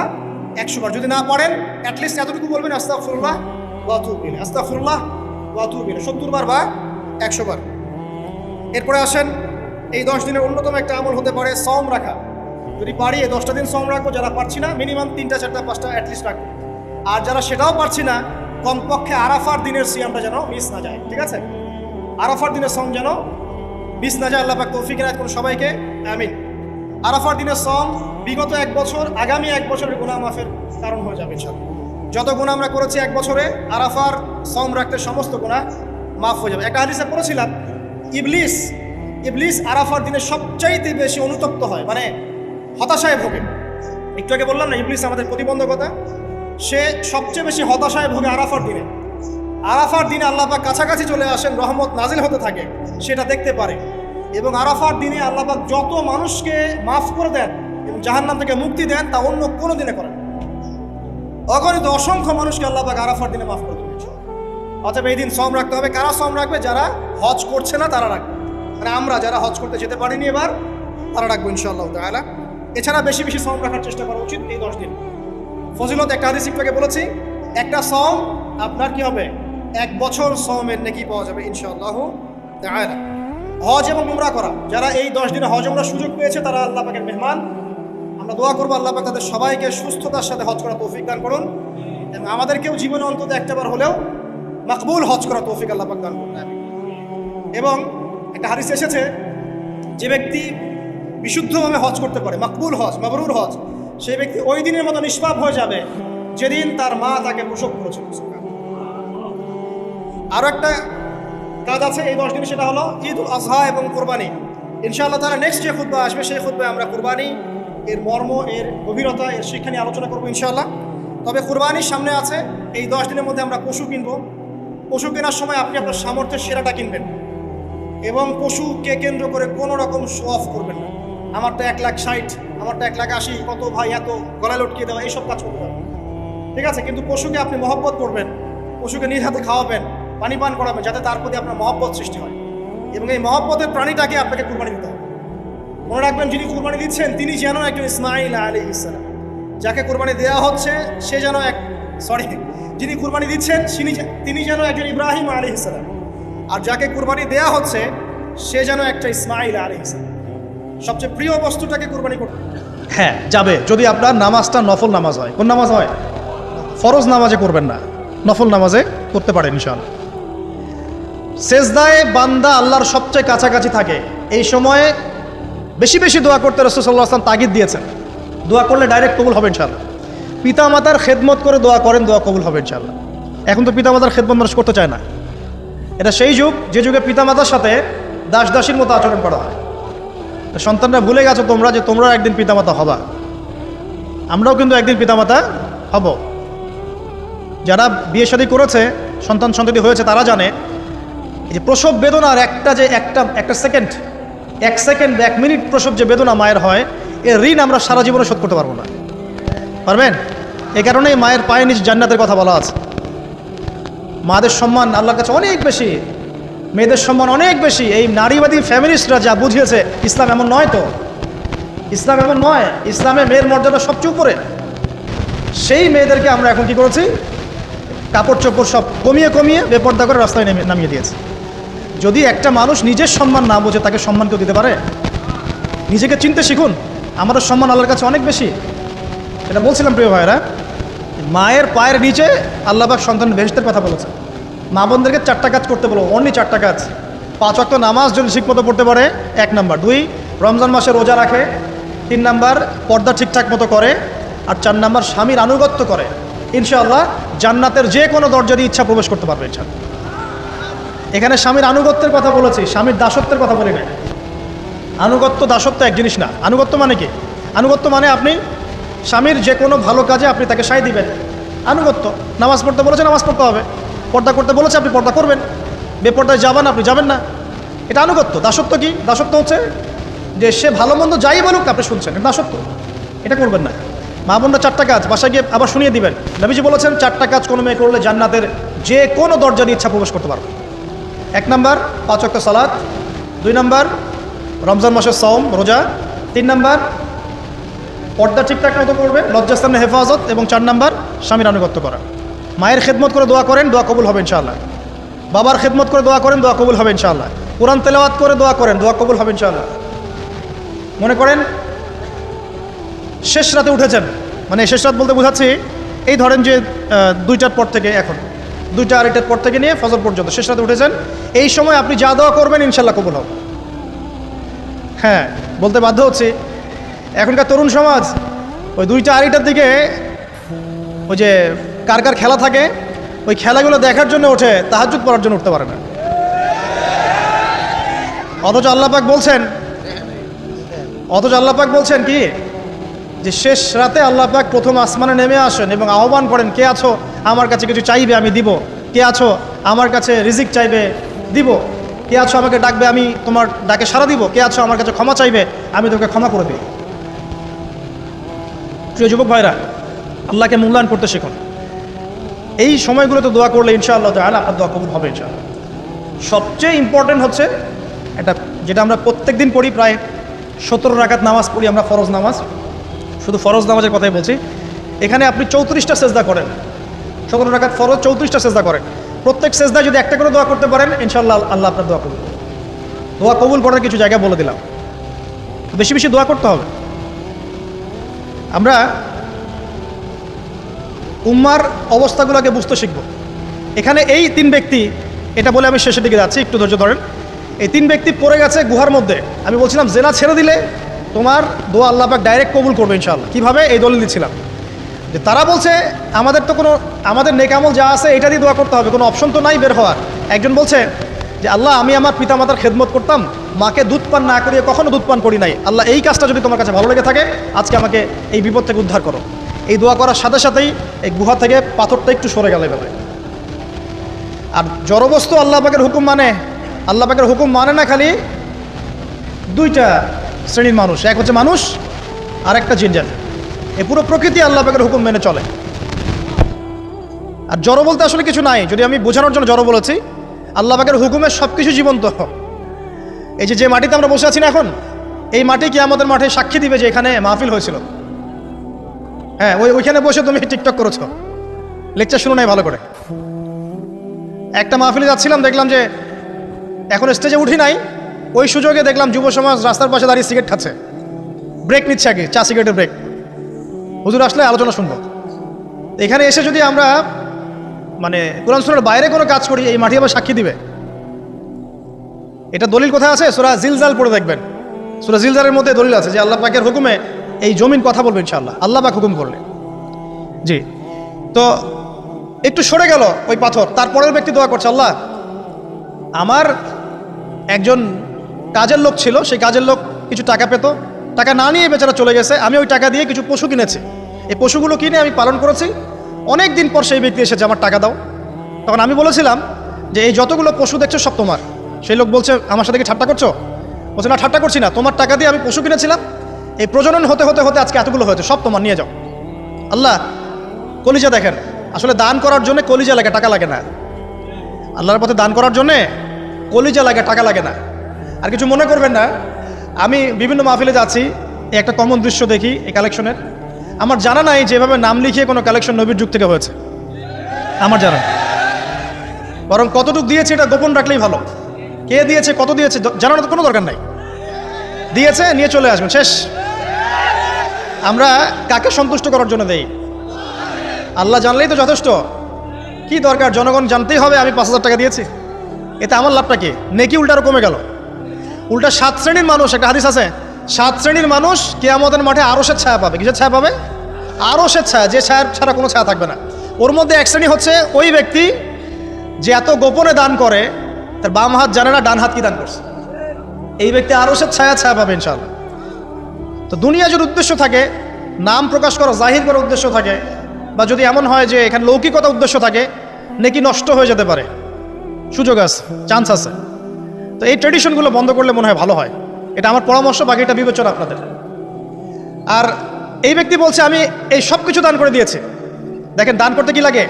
100 বার। যদি না পড়েন অ্যাটলিস্ট এতটুকু বলবেন, আস্তাগফিরুল্লাহ ওয়া আতুবু ইলাইহি, আস্তাগফিরুল্লাহ ওয়া আতুবু ইলাইহি, 70 বার বা 100 বার। এরপরে আসেন, এই 10 দিনের অন্যতম একটা আমল হতে পারে সওম রাখা। যদি পারি এই 10টা দিন সওম রাখবো, যারা পারছি না মিনিমাম 3টা 4টা 5টা অ্যাটলিস্ট রাখবো। আর যারা সেটাও পারছি না, কমপক্ষে আরাফার দিনের সিয়ামটা যেন মিস না যায়, ঠিক আছে? আরাফার দিনের সওম যেন মিস না যায়। আল্লাহ পাক তৌফিক রাখুন করুন সবাইকে, আমিন। আরাফার দিনের সওম বিগত 1 বছর, আগামী 1 বছরের গুনাহ মাফের কারণ হয়ে যাবে ইনশাআল্লাহ। যত গুনাহ আমরা করেছি 1 বছরে, আরাফার সওম রাখতে সমস্ত গুনাহ মাফ হয়ে যাবে। একটা হাদিসে পড়েছিলাম, ইবলিস আরাফার দিনে সবচাইতে বেশি অনুতপ্ত হয়, মানে হতাশায় ভোগে। একটু আগে বললাম না, ইবলিস আমাদের প্রতিবন্ধকতা, সে সবচেয়ে বেশি হতাশায় ভোগে আরাফার দিনে। আরাফার দিনে আল্লাহ পাক কাছাকাছি চলে আসেন, রহমত নাজিল হতে থাকে, সেটা দেখতে পারে। এবং আরাফার দিনে আল্লাহ পাক যত মানুষকে মাফ করে দেন এবং জাহান্নাম থেকে মুক্তি দেন, তা অন্য কোনো দিনে করেন। অগণিত অসংখ্য মানুষকে আল্লাহ পাক আরাফার দিনে মাফ করে দেবেন। অতএব এই দিন সওম রাখতে হবে। কারা সওম রাখবে? যারা হজ করছে না তারা রাখবে, মানে আমরা যারা হজ করতে যেতে পারিনি এবার, তারা রাখবো ইনশাআল্লাহ তাআলা। এছাড়া বেশি বেশি সওম রাখার চেষ্টা করা উচিত এই 10 দিন। ফজিলত একটা হাদিস একটু আগে বলেছি, একটা সওম আপনার কি হবে? 1 বছর সওমের নেকি পাওয়া যাবে ইনশাআল্লাহ তাআলা। হজ এবং উমরা করা, যারা এই 10 দিনে হজ উমরার সুযোগ পেয়েছে তারা আল্লাহ পাকের মেহমান। আমরা দোয়া করবো আল্লাহ পাক তাদের সবাইকে সুস্থতার সাথে হজ করা তৌফিক দান করুন, এবং আমাদেরকেও জীবনে অন্তত একটাবার হলেও মাকবুল হজ করা তৌফিক আল্লাহ পাক দান করুন। এবং একটা হাদিস এসেছে, যে ব্যক্তি বিশুদ্ধভাবে হজ করতে পারে, মাকবুল হজ, মাবরুর হজ, সেই ব্যক্তি ওই দিনের মতো নিষ্পাপ হয়ে যাবে যেদিন তার মা তাকে প্রসব করেছিল। আরও একটা কাজ আছে এই 10 দিনে, সেটা হলো ঈদ উল আজহা এবং কোরবানি। ইনশাআল্লাহ তাআলা নেক্সট যে খুতবা আসবে সেই খুতবায় আমরা কোরবানি, এর মর্ম, এর গভীরতা, এর শিক্ষা নিয়ে আলোচনা করবো ইনশাআল্লাহ। তবে কোরবানির সামনে আছে, এই 10 দিনের মধ্যে আমরা পশু কিনবো। পশু কেনার সময় আপনি আপনার সামর্থ্যের সেরাটা কিনবেন, এবং পশুকে কেন্দ্র করে কোনো রকম শো অফ করবেন না। আমারটা 1,60,000, আমারটা 1,80,000, কত ভাই এত গলায় লটকিয়ে দেওয়া, এইসব কাজ করতে হবে, ঠিক আছে? কিন্তু পশুকে আপনি মহব্বত করবেন, পশুকে নিজ হাতে খাওয়াবেন, পানি পান করাবেন, যাতে তার প্রতি আপনার মহব্বত সৃষ্টি হয়। এবং এই মহব্বতের প্রাণীটাকে আপনাকে কুরবানি দিতে হবে। মনে রাখবেন, যিনি কুরবানি দিচ্ছেন তিনি যেন একজন ইসমাইল আলাইহিস সালাম, যাকে কুরবানি দেওয়া হচ্ছে সে যেন যিনি কুরবানি দিচ্ছেন তিনি যেন একজন ইব্রাহিম আলাইহিস সালাম, আর যাকে কুরবানি দেওয়া হচ্ছে সে যেন একটা ইসমাইল আলাইহিস সালাম। সবচেয়ে প্রিয় বস্তুটাকে কুরবানি করতে হ্যাঁ যাবে, যদি আপনার নামাজটা নফল নামাজ হয়। কোন নামাজ হয়? ফরজ নামাজে করবেন না, নফল নামাজে করতে পারেন ইনশাআল্লাহ। সেজদায় বান্দা আল্লাহর সবচেয়ে কাছাকাছি থাকে, এই সময়ে বেশি বেশি দোয়া করতে রাসূল সাল্লাল্লাহু আলাইহি ওয়াসাল্লাম তাগিদ দিয়েছেন। দোয়া করলে ডাইরেক্ট কবুল হবে ইনশাআল্লাহ। পিতা মাতার খেদমত করে দোয়া করেন, দোয়া কবুল হবে ইনশাআল্লাহ। এখন তো পিতা মাতার খেদমত মানুষ করতে চায় না। এটা সেই যুগ যে যুগে পিতা মাতার সাথে দাস দাসীর মতো আচরণ করা হয়। সন্তানরা ভুলে গেছো তোমরা যে তোমরাও একদিন পিতামাতা হবা। আমরাও কিন্তু একদিন পিতামাতা হব। যারা বিয়ে শাদী করেছে, সন্তান সন্ততি হয়েছে, তারা জানে এই যে প্রসব বেদনার একটা সেকেন্ড, 1 মিনিট প্রসব যে বেদনা মায়ের হয়, এর ঋণ আমরা সারা জীবনে শোধ করতে পারবো না। পারবেন? এই কারণেই মায়ের পায়ে নিচ জান্নাতের কথা বলা আছে। মাদের সম্মান আল্লাহর কাছে অনেক বেশি, মেয়েদের সম্মান অনেক বেশি। এই নারীবাদী ফ্যামিলিস্টরা যা বুঝিয়েছে, ইসলাম এমন নয়। তো ইসলাম এমন নয়, ইসলামে মেয়ের মর্যাদা সবচেয়ে উপরে। সেই মেয়েদেরকে আমরা এখন কি করেছি? কাপড় চোপড় সব কমিয়ে বেপর্দা করে রাস্তায় নামিয়ে দিয়েছে। যদি একটা মানুষ নিজের সম্মান না বোঝে তাকে সম্মান কেউ দিতে পারে? নিজেকে চিনতে শিখুন, আমাদের সম্মান আল্লাহর কাছে অনেক বেশি। এটা বলছিলাম প্রিয় ভাইরা, মায়ের পায়ের নিচে আল্লাহ পাক সন্তান বেহেশতের কথা বলেছে। মা বোনদেরকে 4টা কাজ করতে বলো, অনলি 4টা কাজ। 5 ওয়াক্ত নামাজ যদি ঠিকমতো পড়তে পারে 1 নাম্বার, 2 রমজান মাসে রোজা রাখে, 3 নাম্বার পর্দা ঠিকঠাক মতো করে, আর 4 নাম্বার স্বামীর আনুগত্য করে, ইনশাআল্লাহ জান্নাতের যে কোনো দরজা দিয়ে ইচ্ছা প্রবেশ করতে পারবে ইনশাআল্লাহ। এখানে স্বামীর আনুগত্যের কথা বলেছি, স্বামীর দাসত্বের কথা বলি না। আনুগত্য দাসত্ব এক জিনিস না। আনুগত্য মানে কি? আনুগত্য মানে আপনি স্বামীর যে কোনো ভালো কাজে আপনি তাকে সায় দিবেন, আনুগত্য। নামাজ পড়তে বলেছে নামাজ পড়তে হবে, পর্দা করতে বলেছে আপনি পর্দা করবেন, বেপর্দায় যাবেন আপনি যাবেন না, এটা আনুগত্য। দাসত্ব কি? দাসত্ব হচ্ছে যে সে ভালো মন্দ যাই বলুক আপনি শুনছেন, এটা দাসত্ব, এটা করবেন না। মা বোনরা 4টা কাজ বাসায় গিয়ে আবার শুনিয়ে দিবেন। নবীজি বলেছেন 4টা কাজ কোনো মেয়ে করলে জান্নাতের যে কোনো দরজা দিয়ে ইচ্ছা প্রবেশ করতে পারবে। 1 নাম্বার 5 ওয়াক্ত সালাত, 2 নাম্বার রমজান মাসের সওম রোজা, 3 নাম্বার পর্দা ঠিকঠাক মতো করবে, লজ্জাস্থানের হেফাজত, এবং 4 নাম্বার স্বামীর আনুগত্য করা। মায়ের খেদমত করে দোয়া করেন, দোয়া কবুল হবে ইনশাআল্লাহ। বাবার খেদমত করে দোয়া করেন, দোয়া কবুল হবে ইনশাআল্লাহ। কোরআন তেলাওয়াত করে দোয়া করেন, দোয়া কবুল হবে ইনশাআল্লাহ। মনে করেন শেষ রাতে উঠেছেন, মানে শেষ রাত বলতে বোঝাচ্ছি এই ধরেন যে 2টার পর থেকে, এখন 2টা 2:30টার পর থেকে নিয়ে ফজর পর্যন্ত শেষ রাতে উঠেছেন, এই সময় আপনি যা দোয়া করবেন ইনশাআল্লাহ কবুল হবে। হ্যাঁ, বলতে বাধ্য হচ্ছি, এখনকার তরুণ সমাজ ওই 2টা 2:30টার দিকে ওই যে কার কার খেলা থাকে ওই খেলাগুলো দেখার জন্য ওঠে, তাহাজ্জুদ পড়ার জন্য উঠতে পারে না। অথচ আল্লাহ পাক বলছেন কি যে শেষ রাতে আল্লাহ পাক প্রথম আসমানে নেমে আসেন এবং আহ্বান করেন, কে আছো আমার কাছে কিছু চাইবে আমি দিব, কে আছো আমার কাছে রিজিক চাইবে দিব, কে আছো আমাকে ডাকবে আমি তোমার ডাকে সাড়া দিব, কে আছো আমার কাছে ক্ষমা চাইবে আমি তোকে ক্ষমা করে দিই। প্রিয় যুবক ভাইরা, আল্লাহকে মূল্যায়ন করতে শিখুন। এই সময়গুলোতে দোয়া করলে ইনশাআল্লাহ তাআলা আপনার দোয়া কবুল হবে ইনশাআল্লাহ। সবচেয়ে ইম্পর্টেন্ট হচ্ছে এটা, যেটা আমরা প্রত্যেক দিন পড়ি, প্রায় 17 রাকাত নামাজ পড়ি আমরা, ফরজ নামাজ, শুধু ফরজ নামাজের কথাই বলছি। এখানে আপনি 34টা সেজদা করেন, 17 রাকাত ফরজ 34টা সেজদা করেন। প্রত্যেক সেজদায় যদি একটা করে দোয়া করতে পারেন ইনশাআল্লাহ আল্লাহ আপনার দোয়া কবুল। দোয়া কবুল করার কিছু জায়গা বলে দিলাম, বেশি বেশি দোয়া করতে হবে। আমরা উম্মার অবস্থাগুলোকে বুঝতে শিখব। এখানে এই 3 ব্যক্তি, এটা বলে আমি শেষের দিকে যাচ্ছি, একটু ধৈর্য ধরেন। এই 3 ব্যক্তি পড়ে গেছে গুহার মধ্যে। আমি বলছিলাম জেনা ছেড়ে দিলে তোমার দোয়া আল্লাহ পাক ডাইরেক্ট কবুল করবে ইনশাআল্লাহ। কীভাবে? এই দলিল দিচ্ছিলাম যে তারা বলছে আমাদের নেকামল যা আছে এটা দিয়ে দোয়া করতে হবে, কোনো অপশন তো নাই বের হওয়ার। একজন বলছে যে আল্লাহ আমি আমার পিতামাতার খেদমত করতাম, মাকে দুধ পান না করিয়ে কখনো দুধ পান করি নাই, আল্লাহ এই কাজটা যদি তোমার কাছে ভালো লেগে থাকে আজকে আমাকে এই বিপদ থেকে উদ্ধার করো। এই দোয়া করার সাথে সাথেই এই গুহা থেকে পাথরটা একটু সরে গেল এভাবে। আর জড়বস্তু আল্লাহ পাকের হুকুম মানে, আল্লাহ পাকের হুকুম মানে না খালি 2টা শ্রেণীর মানুষ, এক হচ্ছে মানুষ আর একটা জিনজাত। এই পুরো প্রকৃতি আল্লাহ পাকের হুকুম মেনে চলে। আর জড় বলতে আসলে কিছু নাই, যদি আমি বোঝানোর জন্য জড় বলেছি, আল্লাহ পাকের হুকুমে সব কিছু জীবন্ত। এই যে মাটিতে আমরা বসে আছি না এখন, এই মাটি কি আমাদের মাঠে সাক্ষী দিবে যে এখানে মাহফিল হয়েছিল। হ্যাঁ, ওইখানে বসে তুমি টিকটক করেছো, লেকচার শুনো নাই ভালো করে। একটা মাহফিলে যাচ্ছিলাম, দেখলাম যে এখন স্টেজে উঠি নাই, ওই সুযোগে দেখলাম যুব সমাজ রাস্তার পাশে দাঁড়িয়ে সিগারেট খাচ্ছে, ব্রেক নিচ্ছে আগে, চা সিগারেটের ব্রেক। হুজুর আসলে আলোচনা শুনবো। এখানে এসে যদি আমরা মানে কোরআন সুরার বাইরে কোনো কাজ করি, এই মাটি আবার সাক্ষী দিবে। এটা দলিল কোথায় আছে? সূরা জিলজাল পড়ে দেখবেন। সূরা জিলজালের মধ্যে দলিল আছে যে আল্লাহ পাকের হুকুমে এই জমিন কথা বলবে ইনশাআল্লাহ, আল্লাহ পাক হুকুম করলে। জি, তো একটু সরে গেল ওই পাথর। তারপরের ব্যক্তি দোয়া করছে, আল্লাহ আমার একজন কাজের লোক ছিল, সেই কাজের লোক কিছু টাকা পেত, টাকা না নিয়ে বেচারা চলে গেছে, আমি ওই টাকা দিয়ে কিছু পশু কিনেছি, এই পশুগুলো কিনে আমি পালন করেছি, অনেক দিন পর সেই ব্যক্তি এসেছে আমার টাকা দাও। তখন আমি বলেছিলাম যে এই যতগুলো পশু দেখছো সব তোমার। সেই লোক বলছে আমার সাথে কি ঠাট্টা করছো? বলছে না, ঠাট্টা করছি না, তোমার টাকা দিয়ে আমি পশু কিনেছিলাম, এই প্রজনন হতে হতে হতে আজকে এতগুলো হয়েছে, সব তোমার, নিয়ে যাও। আল্লাহ কলিজা দেখেন, আসলে দান করার জন্য কলিজা লাগে, টাকা লাগে না। আল্লাহর পথে দান করার জন্যে কলিজা লাগে, টাকা লাগে না। আর কিছু মনে করবেন না, আমি বিভিন্ন মাহফিলে যাচ্ছি, একটা কমন দৃশ্য দেখি এই কালেকশনের। আমার জানা নাই যেভাবে নাম লিখিয়ে কোনো কালেকশন নবীর যুগ থেকে হয়েছে, আমার জানা, বরং কতটুকু দিয়েছে এটা গোপন রাখলেই ভালো। কে দিয়েছে, কত দিয়েছে জানানোর তো কোনো দরকার নাই। দিয়েছে, নিয়ে চলে আসবেন, শেষ। আমরা কাকে সন্তুষ্ট করার জন্য দেই? আল্লাহ জানলেই তো যথেষ্ট। কি দরকার জনগণ জানতেই হবে আমি 5,000 টাকা দিয়েছি? এতে আমার লাভটা কি? নেকি উল্টারও কমে গেল। উল্টা 7 শ্রেণীর মানুষ, একটা হাদিস আছে, 7 শ্রেণীর মানুষ কিয়ামতের মাঠে আরশের ছায়া পাবে। কিসের ছায়া পাবে? আরশের ছায়া, যে ছায়া ছাড়া কোনো ছায়া থাকবে না। ওর মধ্যে এক শ্রেণী হচ্ছে ওই ব্যক্তি যে এত গোপনে দান করে, তার বাম হাত জানে না ডান হাত কি দান করছে। এই ব্যক্তি আরশের ছায়া পাবে ইনশাআল্লাহ। তো দুনিয়া যদি উদ্দেশ্য থাকে, নাম প্রকাশ করা, জাহির করার উদ্দেশ্য থাকে, বা যদি এমন হয় যে এখানে লৌকিকতা উদ্দেশ্য থাকে, নেকি নষ্ট হয়ে যেতে পারে, সুযোগ আছে, চান্স আছে। তো এই ট্রেডিশনগুলো বন্ধ করলে মনে হয় ভালো হয়। এটা আমার পরামর্শ, বাকি এটা বিবেচনা আপনাদের। আর এই ব্যক্তি বলছে আমি এই সব কিছু দান করে দিয়েছি। দেখেন, দান করতে কি লাগে?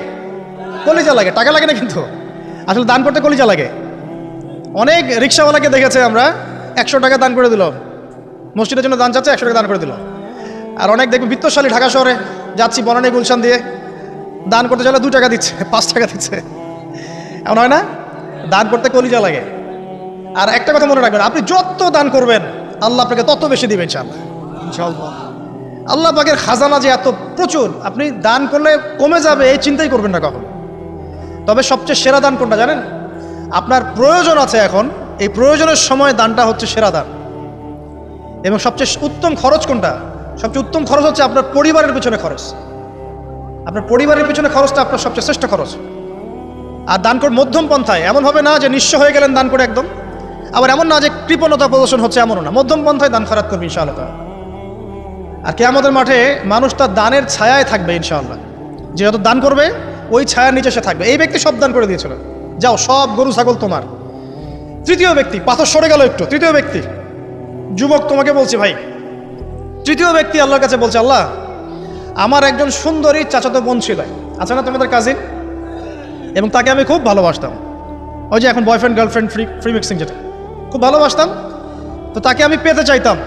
কলিজা লাগে, টাকা লাগে না কিন্তু। আসলে দান করতে কলিজা লাগে। অনেক রিক্সাওয়ালাকে দেখেছে আমরা, 100 টাকা দান করে দিল, মসজিদের জন্য দান চাচ্ছে, 100 টাকা দান করে দিল। আর অনেক দেখবে বিত্তশালী, ঢাকা শহরে যাচ্ছি বনানী গুলশান দিয়ে, দান করতে চাইলে 2 টাকা দিচ্ছে, 5 টাকা দিচ্ছে। এমন হয় না? দান করতে কলিজা লাগে। আর একটা কথা মনে রাখবেন, আপনি যত দান করবেন আল্লাহ আপনাকে তত বেশি দিবেন ইনশাআল্লাহ। ইনশাআল্লাহ আল্লাহ পাকের খাজানা যে এত প্রচুর, আপনি দান করলে কমে যাবে এই চিন্তাই করবেন না কখন। তবে সবচেয়ে সেরা দান কোনটা জানেন? আপনার প্রয়োজন আছে এখন, এই প্রয়োজনের সময় দানটা হচ্ছে সেরা দান। এবং সবচেয়ে উত্তম খরচ কোনটা? সবচেয়ে উত্তম খরচ হচ্ছে আপনার পরিবারের পিছনে খরচ। আপনার পরিবারের পিছনে খরচটা আপনার সবচেয়ে শ্রেষ্ঠ খরচ। আর দান করে মধ্যম পন্থায়, এমন হবে না যে নিঃস্ব হয়ে গেলেন দান করে একদম, আবার এমন না যে কৃপণতা প্রদর্শন হচ্ছে, এমনও না। মধ্যম পন্থায় দান খয়রাত করবে ইনশাআল্লাহ। আর কিয়ামতের মাঠে মানুষ তার দানের ছায়ায় থাকবে ইনশাআল্লাহ। যে যত দান করবে ওই ছায়ার নিচে সে থাকবে। এই ব্যক্তি সব দান করে দিয়েছিল, যাও সব গরু ছাগল তোমার। তৃতীয় ব্যক্তি, পাথর সরে গেল একটু, তৃতীয় ব্যক্তি, যুবক তোমাকে বলছি ভাই, তৃতীয় ব্যক্তি আল্লাহর কাছে বলছে, আল্লাহ আমার একজন সুন্দরী চাচাতো বোন ছিল, আচ্ছা না তোমাদের কাজিন, এবং তাকে আমি খুব ভালোবাসতাম। ওই যে এখন বয়ফ্রেন্ড গার্লফ্রেন্ড ফ্রি মিক্সিং, যেটা খুব ভালোবাসতাম। তো তাকে আমি পেতে চাইতাম,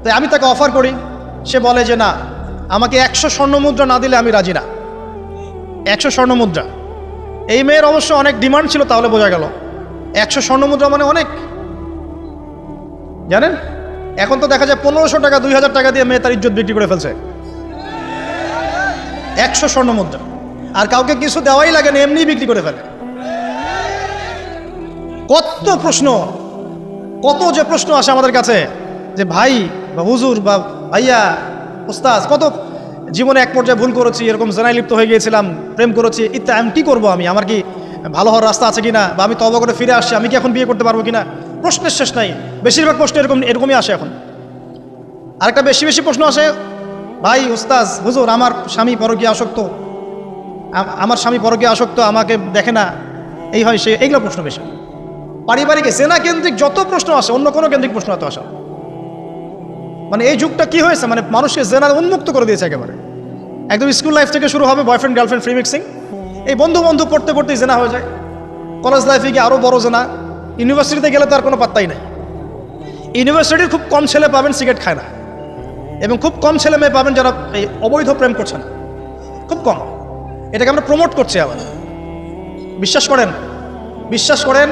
তাই আমি তাকে অফার করি। সে বলে যে না, আমাকে 100 স্বর্ণ মুদ্রা না দিলে আমি রাজি না। 100 স্বর্ণ মুদ্রা। এই মেয়ের অবশ্য অনেক ডিমান্ড ছিল, তাহলে বোঝা গেল 100 স্বর্ণ মুদ্রা মানে অনেক। জানেন, এখন তো দেখা যায় 1500 টাকা 2000 টাকা দিয়ে মেয়ে তার ইজ্জত বিক্রি করে ফেলছে। 100 স্বর্ণ মুদ্রা, আর কাউকে কিছু দেওয়াই লাগে না, এমনি বিক্রি করে ফেলে। কত প্রশ্ন, কত যে প্রশ্ন আসে আমাদের কাছে, যে ভাই বা হুজুর বা ভাইয়া উস্তাজ, কত জীবনে এক পর্যায়ে ভুল করেছি, এরকম জেনায় লিপ্ত হয়ে গিয়েছিলাম, প্রেম করেছি, ইত্যাদি। আমি কী করবো? আমার কি ভালো হওয়ার রাস্তা আছে কিনা, বা আমি তওবা করে ফিরে আসছি, আমি কি এখন বিয়ে করতে পারবো কিনা? প্রশ্নের শেষ নাই। বেশিরভাগ প্রশ্ন এরকমই আসে এখন। আরেকটা বেশি প্রশ্ন আসে, ভাই উস্তাজ হুজুর, আমার স্বামী পরকীয়া আসক্ত, আমাকে দেখে না, এই হয় সে, এইগুলো প্রশ্ন বেশি। পারিবারিক জেনা কেন্দ্রিক যত প্রশ্ন আসে, অন্য কোনো কেন্দ্রিক প্রশ্ন এত আসা, মানে এই যুগটা কি হয়েছে, মানে মানুষকে জেনা উন্মুক্ত করে দিয়েছে একেবারে। একদম স্কুল লাইফ থেকে শুরু হবে বয়ফ্রেন্ড গার্লফ্রেন্ড ফ্রি মিক্সিং, এই বন্ধু পড়তেই জেনা হয়ে যায়। কলেজ লাইফে গিয়ে আরও বড় জেনা। ইউনিভার্সিটিতে গেলে তো আর কোনো পাত্তাই নাই। ইউনিভার্সিটির খুব কম ছেলে পাবেন সিগারেট খায় না, এবং খুব কম ছেলে মেয়ে পাবেন যারা এই অবৈধ প্রেম করছে না, খুব কম। এটাকে আমরা প্রমোট করছি আবার। বিশ্বাস করেন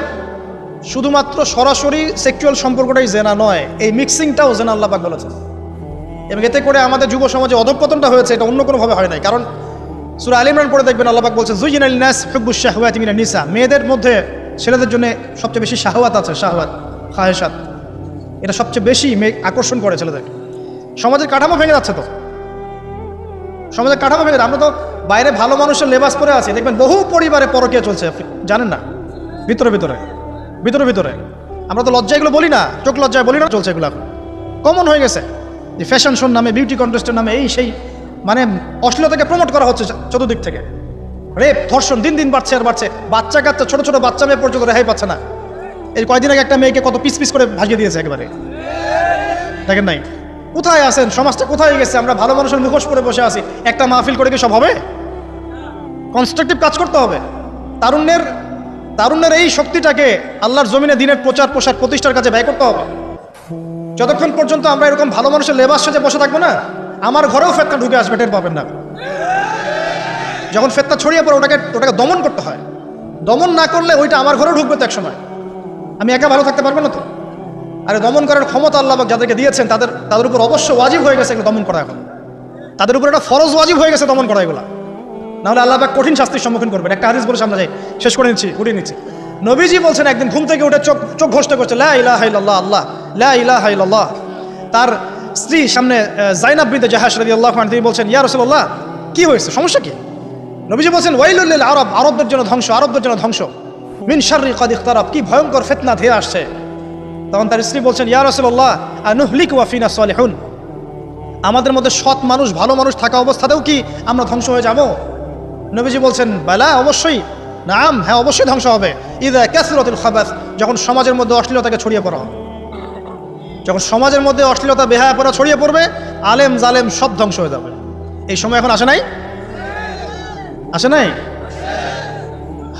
শুধুমাত্র সরাসরি সেক্সুয়াল সম্পর্কটাই জেনা নয়, এই মিক্সিংটাও জেনা আল্লাহ পাক বলেছেন। এবং এতে করে আমাদের যুব সমাজে অধঃপতনটা হয়েছে, এটা অন্য কোনোভাবে হয় নাই। কারণ সূরা আলে ইমরান পড়ে দেখবেন আল্লাহ পাক বলছেন, যুয়িনা লিন-নাস হুব্বুশ শাহওয়াতি মিনান নিসা, মেয়েদের মধ্যে ছেলেদের জন্য সবচেয়ে বেশি শাহওয়াত আছে, শাহওয়াত খাহেসাত, এটা সবচেয়ে বেশি আকর্ষণ করে ছেলেদেরকে। সমাজের কাঠামো ভেঙে যাচ্ছে তো, সমাজের কাঠামো ভেঙে। আমরা তো বাইরে ভালো মানুষের লেবাস পরে আছি, দেখবেন বহু পরিবারে পরকীয়া চলছে, জানেন না? ভিতরে আমরা তো লজ্জায় এগুলো বলি না, চোখ লজ্জায় বলি না, চলছে এগুলো এখন কমন হয়ে গেছে। যে ফ্যাশন শোর নামে, বিউটি কন্টেস্টের নামে, এই সেই, মানে অশ্লীলতাকে প্রমোট করা হচ্ছে চতুর্দিক থেকে। রেপ ধর্ষণ দিন দিন বাড়ছে আর বাড়ছে। বাচ্চা কাচ্চা, ছোট ছোট বাচ্চা মেয়ে পর্যন্ত রেহাই পাচ্ছে না। এই কয়েকদিন আগে একটা মেয়েকে কত পিস করে ভাসিয়ে দিয়েছে একেবারে, দেখেন নাই? কোথায় আছেন? সমাজটা কোথায় গেছে? আমরা ভালো মানুষের মুখোশ পরে বসে আছি। একটা মাহফিল করে কি সব হবে? কনস্ট্রাকটিভ কাজ করতে হবে। তারুণ্যের এই শক্তিটাকে আল্লাহর জমিনে দিনের প্রচার প্রসার প্রতিষ্ঠার কাছে ব্যয় করতে হবে। যতক্ষণ পর্যন্ত আমরা এরকম ভালো মানুষের লেবাস সাজে বসে থাকবো না, আমার ঘরেও ফেতনা ঢুকে আসবে, টের পাবেন না। যখন ফেতনা ছড়িয়ে পড়ে, ওটাকে দমন করতে হয়। দমন না করলে ওইটা আমার ঘরেও ঢুকবে তো এক সময়, আমি একা ভালো থাকতে পারবো না তো। আরে দমন করার ক্ষমতা আল্লাহ পাক যাদেরকে দিয়েছেন তাদের উপর অবশ্য ওয়াজিব হয়ে গেছে এগুলো দমন করা। এখন তাদের উপর একটা ফরজ ওয়াজিব হয়ে গেছে দমন করা এগুলা, নাহলে আল্লাহ পাক কঠিন শাস্তির সম্মুখীন করবেন। একটা হাদিস বলে সামনে যাই, শেষ করে উঠিয়ে নিচ্ছি। নবীজি বলছেন একদিন ঘুম থেকে উঠে চোখ ঘোষণা করছে লা ইলাহা ইল্লাল্লাহ, আল্লাহ লা ইলাহা ইল্লাল্লাহ। তার স্ত্রী সামনে যায়নাব বিনতে জাহাশ রাদিয়াল্লাহু আনহা, তিনি বলছেন ইয়া রাসূলুল্লাহ কি হয়েছে, সমস্যা কি? নবীজি বলছেন ওয়াইলুল লিল আরব, আরবদের জন্য ধ্বংস, আরবদের জন্য ধ্বংস। মিন শাররি কাদ ইখতারাব, কি ভয়ঙ্কর ফিতনা ধেয়ে আসছে। তখন তার স্ত্রী বলছেন ইয়া রাসূলুল্লাহ আনুহলিকু ওয়া ফিনা সালিহুন, আমাদের মধ্যে সৎ মানুষ ভালো মানুষ থাকা অবস্থাতেও কি আমরা ধ্বংস হয়ে যাব? নবীজি বলছেন বালা, অবশ্যই, নাম, হ্যাঁ অবশ্যই ধ্বংস হবে। ইযা কাসরাতুল খাবাস, যখন সমাজের মধ্যে অশ্লীলতাকে ছড়িয়ে পড়া হবে, যখন সমাজের মধ্যে অশ্লীলতা বেহায়াপনা ছড়িয়ে পড়বে, আলেম জালেম সব ধ্বংস হয়ে যাবে। এই সময় এখন আসে নাই? আসে নাই?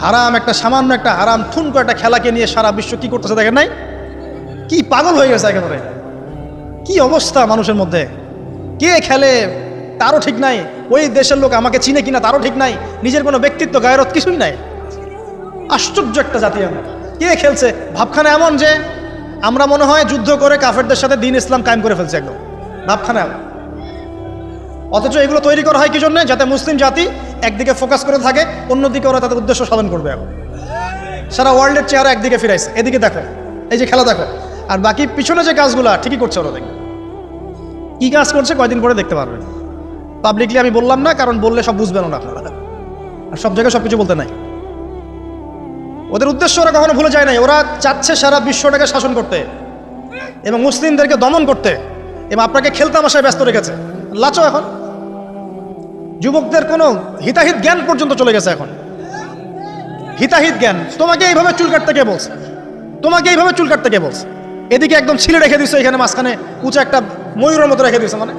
হারাম একটা সামান্য একটা হারাম ঠুনকো একটা খেলাকে নিয়ে সারা বিশ্ব কি করতেছে দেখেন নাই? কি পাগল হয়ে গেছে একেবারে, কি অবস্থা মানুষের মধ্যে। কে খেলে তারও ঠিক নাই, ওই দেশের লোক আমাকে চিনে কিনা তারও ঠিক নাই, নিজের কোনো ব্যক্তিত্ব গায়রত কিছুই নাই। আশ্চর্য একটা জাতি আমরা। কে খেলছে? ভাবখানা এমন যে আমরা মনে হয় যুদ্ধ করে কাফেরদের সাথে দিন ইসলাম কায়েম করে ফেলছে একদম, ভাবখানা এমন। অথচ এগুলো তৈরি করা হয় কি জন্য? যাতে মুসলিম জাতি একদিকে ফোকাস করে থাকে, অন্যদিকে ওরা তাদের উদ্দেশ্য সাধন করবে। এখন সারা ওয়ার্ল্ডের চেহারা একদিকে ফিরাইছে, এদিকে দেখো, এই যে খেলা দেখো, আর বাকি পিছনে যে কাজগুলো ঠিকই করছে ওরা। দেখবে কি কাজ করছে কয়দিন পরে দেখতে পারবেন। পাবলিকলি আমি বললাম না, কারণ বললে সব বুঝবেন না আপনারা, আর সব জায়গায় সব কিছু বলতে নাই। ওদের উদ্দেশ্য ওরা কখনো ভুলে যায় নাই, ওরা চাচ্ছে সারা বিশ্বটাকে শাসন করতে এবং মুসলিমদেরকে দমন করতে, এবং আপনাকে খেলতামাশায় ব্যস্ত রেখেছে। লাচো এখন যুবকদের কোনো হিতাহিত জ্ঞান পর্যন্ত চলে গেছে। এখন হিতাহিত জ্ঞান, তোমাকে এইভাবে চুল কাটতে কে বলছে? তোমাকে এইভাবে চুল কাটতে কে বলছে? এদিকে একদম ছিলে রেখে দিচ্ছে, এখানে মাঝখানে উঁচা একটা ময়ূরের মতো রেখে দিচ্ছে, মানে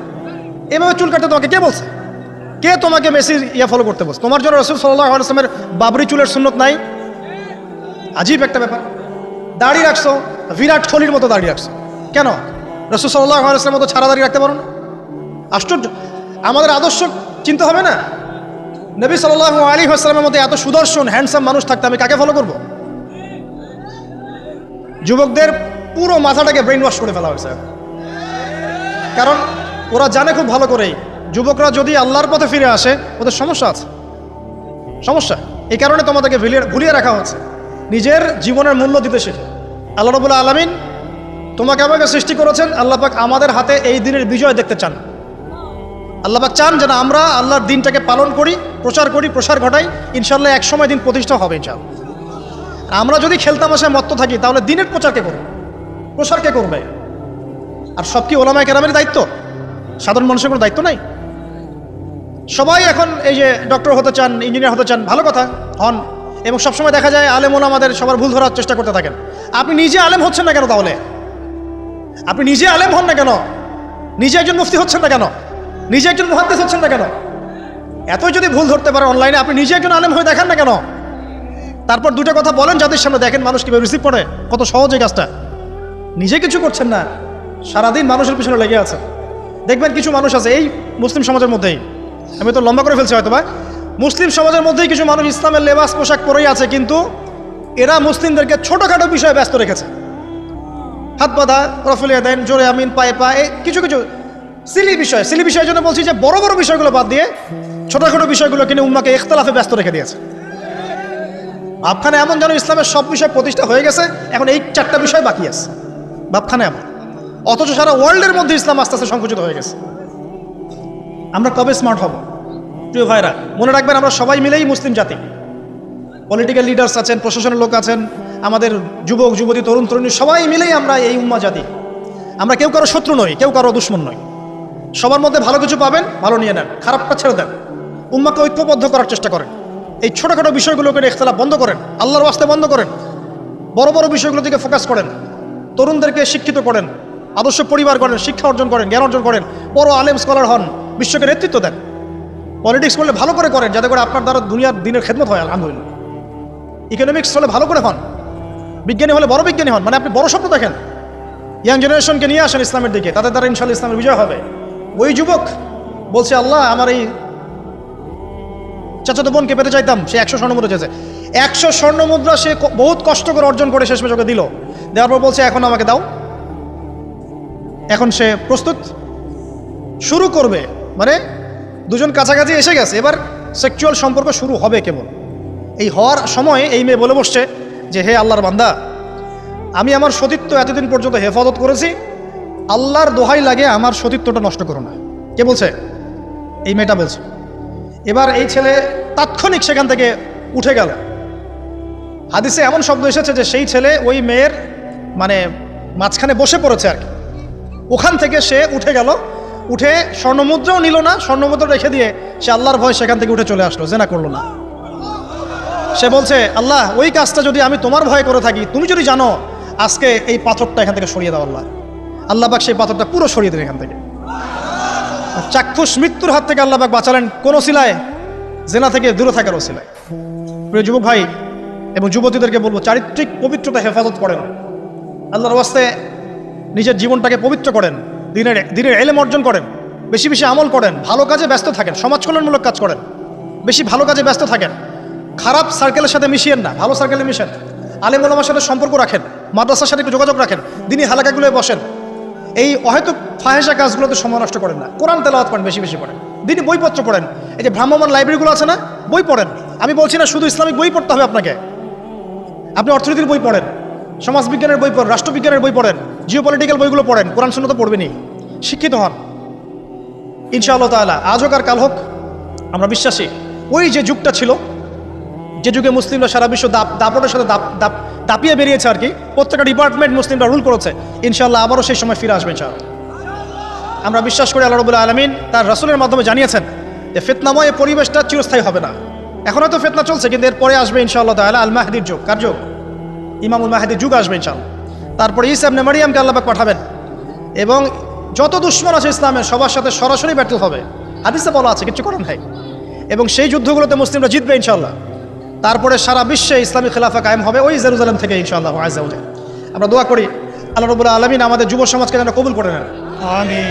এভাবে চুল কাটতে তোমাকে কে বলছে? কে তোমাকে মেসির ফলো করতে বলছে? তোমার জন্য রাসূল সাল্লাল্লাহু আলাইহি ওয়াসাল্লামের বাবরি চুলের সুন্নত নাই? আজীব একটা ব্যাপার। দাড়ি রাখছো, বিরাট কোহলির মতো দাড়ি রাখছো, কেন? রাসূল সাল্লাল্লাহু আলাইহি ওয়াসাল্লামের মতো ছাড়া দাড়ি রাখতে পারো না? আশ্চর্য। আমাদের আদর্শ চিন্তা হবে না? নবী সাল্লাল্লাহু আলাইহি ওয়াসাল্লামের মতো এত সুদর্শন হ্যান্ডসাম মানুষ থাকতে আমি কাকে ফলো করব? যুবকদের পুরো মাথাটাকে ব্রেন ওয়াশ করে ফেলা হয়েছে, কারণ ওরা জানে খুব ভালো করেই যুবকরা যদি আল্লাহর পথে ফিরে আসে ওদের সমস্যা আছে, সমস্যা। এই কারণে তোমাদেরকে ভুলিয়ে রাখা হচ্ছে নিজের জীবনের মূল্য দিতে শেখে। আল্লাহ রাব্বুল আলামিন তোমাকে আমাকে সৃষ্টি করেছেন, আল্লাহ পাক আমাদের হাতে এই দিনের বিজয় দেখতে চান। আল্লাহ পাক চান যেন আমরা আল্লাহর দিনটাকে পালন করি, প্রসার ঘটাই। ইনশাআল্লাহ এক সময় দিন প্রতিষ্ঠা হবে ইনশাআল্লাহ। আমরা যদি খেলতামাশায় মত্ত থাকি তাহলে দিনের প্রচার কে করবে? প্রসার কে করবে? আর সব কি ওলামায়ে কেরামের দায়িত্ব? সাধারণ মানুষের কোনো দায়িত্ব নাই? সবাই এখন এই যে ডক্টর হতে চান, ইঞ্জিনিয়ার হতে চান, ভালো কথা, হন। এবং সবসময় দেখা যায় আলেম ওলামাদের সবার ভুল ধরার চেষ্টা করতে থাকেন। আপনি নিজে আলেম হচ্ছেন না কেন? তাহলে আপনি নিজে আলেম হন না কেন? নিজে একজন মুফতি হচ্ছেন না কেন? নিজে একজন মুহাদ্দিস হচ্ছেন না কেন? এতই যদি ভুল ধরতে পারে অনলাইনে, আপনি নিজে একজন আলেম হয়ে দেখান না কেন? তারপর দুটো কথা বলেন যাদের সামনে, দেখেন মানুষ কীভাবে রিসিভ করে। কত সহজ এই কাজটা। নিজে কিছু করছেন না, সারাদিন মানুষের পিছনে লেগে আছে। দেখবেন কিছু মানুষ আছে এই মুসলিম সমাজের মধ্যেই, আমি তো লম্বা করে ফেলছি হয়তো বা, মুসলিম সমাজের মধ্যেই কিছু মানুষ ইসলামের লেবাস পোশাক পরেই আছে, কিন্তু এরা মুসলিমদেরকে ছোটোখাটো বিষয়ে ব্যস্ত রেখেছে। হাত বাঁধা, রফুলিয়া দেন, জোরে আমিন, পায়ে পায়ে, কিছু কিছু সিলি বিষয়ের জন্য বলছি যে বড় বড় বিষয়গুলো বাদ দিয়ে ছোটোখাটো বিষয়গুলো কিনে উম্মাকে ইখতিলাফে ব্যস্ত রেখে দিয়েছে। ভাবখানে এমন যেন ইসলামের সব বিষয় প্রতিষ্ঠা হয়ে গেছে, এখন এই 4টা বিষয় বাকি আছে। ভাবখানে এমন, অথচ সারা ওয়ার্ল্ডের মধ্যে ইসলাম আস্তে আস্তে সংকুচিত হয়ে গেছে। আমরা কবে স্মার্ট হব? প্রিয় ভাইরা, মনে রাখবেন আমরা সবাই মিলেই মুসলিম জাতি। পলিটিক্যাল লিডার্স আছেন, প্রশাসনের লোক আছেন, আমাদের যুবক যুবতী, তরুণ তরুণী, সবাই মিলেই আমরা এই উম্মা জাতি। আমরা কেউ কারো শত্রু নই, কেউ কারো দুশ্মন নই। সবার মধ্যে ভালো কিছু পাবেন, ভালো নিয়ে নেন, খারাপটা ছেড়ে দেন। উম্মাকে ঐক্যবদ্ধ করার চেষ্টা করেন। এই ছোটোখাটো বিষয়গুলোকে ইখতিলাফ বন্ধ করেন, আল্লাহর ওয়াস্তে বন্ধ করেন। বড় বড় বিষয়গুলো দিকে ফোকাস করেন, তরুণদেরকে শিক্ষিত করেন, আদর্শ পরিবার করেন, শিক্ষা অর্জন করেন, জ্ঞান অর্জন করেন, বড় আলেম স্কলার হন, বিশ্বকে নেতৃত্ব দেন। পলিটিক্স করলে ভালো করে করেন, যাতে করে আপনার দ্বারা দুনিয়ার দিনের খেদমত হয়। আলহামদুলিল্লাহ। ইকোনমিক্স হলে ভালো করে হন, বিজ্ঞানী হলে বড় বিজ্ঞানী হন, মানে আপনি বড় স্বপ্ন দেখেন। ইয়াং জেনারেশনকে নিয়ে আসেন ইসলামের দিকে, তাদের দ্বারা ইনশাআল্লাহ ইসলামের বিজয় হবে। ওই যুবক বলছে আল্লাহ আমার এই চাচাতো বোনকে পেতে চাইতাম, সে 100 স্বর্ণ মতো চেয়েছে। 100 স্বর্ণ মুদ্রা সে বহুত কষ্ট করে অর্জন করে শেষমেশ ওকে দিল। দেওয়ার পর বলছে এখন আমাকে দাও। এখন সে প্রস্তুত, শুরু করবে, মানে দুজন কাছাকাছি এসে গেছে, এবার সেক্সুয়াল সম্পর্ক শুরু হবে কেবল। এই হওয়ার সময় এই মেয়ে বলে বসছে যে হে আল্লাহর বান্দা, আমি আমার সতীত্ব এতদিন পর্যন্ত হেফাজত করেছি, আল্লাহর দোহাই লাগে আমার সতীত্বটা নষ্ট করো না। কে বলছে? এই মেয়েটা বলছে। এবার এই ছেলে তাৎক্ষণিক সেখান থেকে উঠে গেল। হাদিসে এমন শব্দ এসেছে যে সেই ছেলে ওই মেয়ের মানে মাঝখানে বসে পড়েছে আর কি। ওখান থেকে সে উঠে গেল, উঠে স্বর্ণমুদ্রাও নিল না, স্বর্ণমুদ্রা রেখে দিয়ে সে আল্লাহর ভয় সেখান থেকে উঠে চলে আসলো, জেনা করলো না। সে বলছে আল্লাহ, ওই কাজটা যদি আমি তোমার ভয় করে থাকি, তুমি যদি জানো, আজকে এই পাথরটা এখান থেকে সরিয়ে দাও আল্লাহ। আল্লাহ পাক সেই পাথরটা পুরো সরিয়ে দিলেন এখান থেকে। চাক্ষুষ মৃত্যুর হাত থেকে আল্লাহ পাক বাঁচালেন কোন ওসিলায়? জেনা থেকে দূরে থাকার ওসিলায়। প্রিয় যুবক ভাই এবং যুবতীদেরকে বলবো, চারিত্রিক পবিত্রতা হেফাজত করেন, আল্লাহর ওয়াস্তে নিজের জীবনটাকে পবিত্র করেন, দিনের ইলম অর্জন করেন, বেশি বেশি আমল করেন, ভালো কাজে ব্যস্ত থাকেন, সমাজ কল্যাণমূলক কাজ করেন, বেশি ভালো কাজে ব্যস্ত থাকেন, খারাপ সার্কেলের সাথে মিশিয়েন না, ভালো সার্কেলে মিশেন, আলেম ওলামার সাথে সম্পর্ক রাখেন, মাদ্রাসার সাথে একটু যোগাযোগ রাখেন, দিনী হালাকাগুলোয় বসেন, এই অহেতুক ফাহেসা কাজগুলোতে সময় নষ্ট করেন না, কোরআন তেলাওয়াত করেন, বেশি বেশি পড়েন, দিনী বইপত্র পড়েন। এই যে ভ্রাম্যমাণ লাইব্রেরিগুলো আছে না, বই পড়েন। আমি বলছি না শুধু ইসলামিক বই পড়তে হবে আপনাকে, আপনি অর্থনীতির বই পড়েন, সমাজবিজ্ঞানের বই পড়েন, রাষ্ট্রবিজ্ঞানের বই পড়েন, জিওপলিটিক্যাল বইগুলো পড়েন, কোরআন সুন্নাহ তো পড়বেনই, শিক্ষিত হন ইনশাআল্লাহ তাআলা। আজ হোক আর কাল হোক, আমরা বিশ্বাসী ওই যে যুগটা ছিল, যে যুগে মুসলিমরা সারা বিশ্ব দাপটের সাথে দাপিয়ে বেরিয়েছে আর কি, প্রত্যেকটা ডিপার্টমেন্ট মুসলিমরা রুল করেছে, ইনশাআল্লাহ আবারও সেই সময় ফিরে আসবে ইনশাআল্লাহ। আমরা বিশ্বাস করি আল্লাহ রাব্বুল আলামিন তার রাসূলের মাধ্যমে জানিয়েছেন যে ফিতনাময় পরিবেশটা চিরস্থায়ী হবে না। এখন হয়তো ফিতনা চলছে, কিন্তু এরপরে আসবে ইনশাআল্লাহ তাআলা আল মাহদির যুগ। কার যুগ? ইমামুল মাহদির যুগ আসবে ইনশাআল্লাহ। তারপরে ঈসা ইবনে মারইয়ামকে আল্লাহ পাক পাঠাবেন এবং যত দুশমন আছে ইসলামের সবার সাথে সরাসরি ব্যাটল হবে, হাদিসে বলা আছে, কিছু করেন ভাই। এবং সেই যুদ্ধগুলোতে মুসলিমরা জিতবে ইনশাআল্লাহ। তারপরে সারা বিশ্বে ইসলামী খেলাফা কায়েম হবে ওই জেরুজালেম থেকে ইনশাআল্লাহ আযজা ওয়া জাল। আমরা দোয়া করি আল্লাহ রাব্বুল আলামিন আমাদের যুব সমাজকে যেন কবুল করে নেন। আমিন।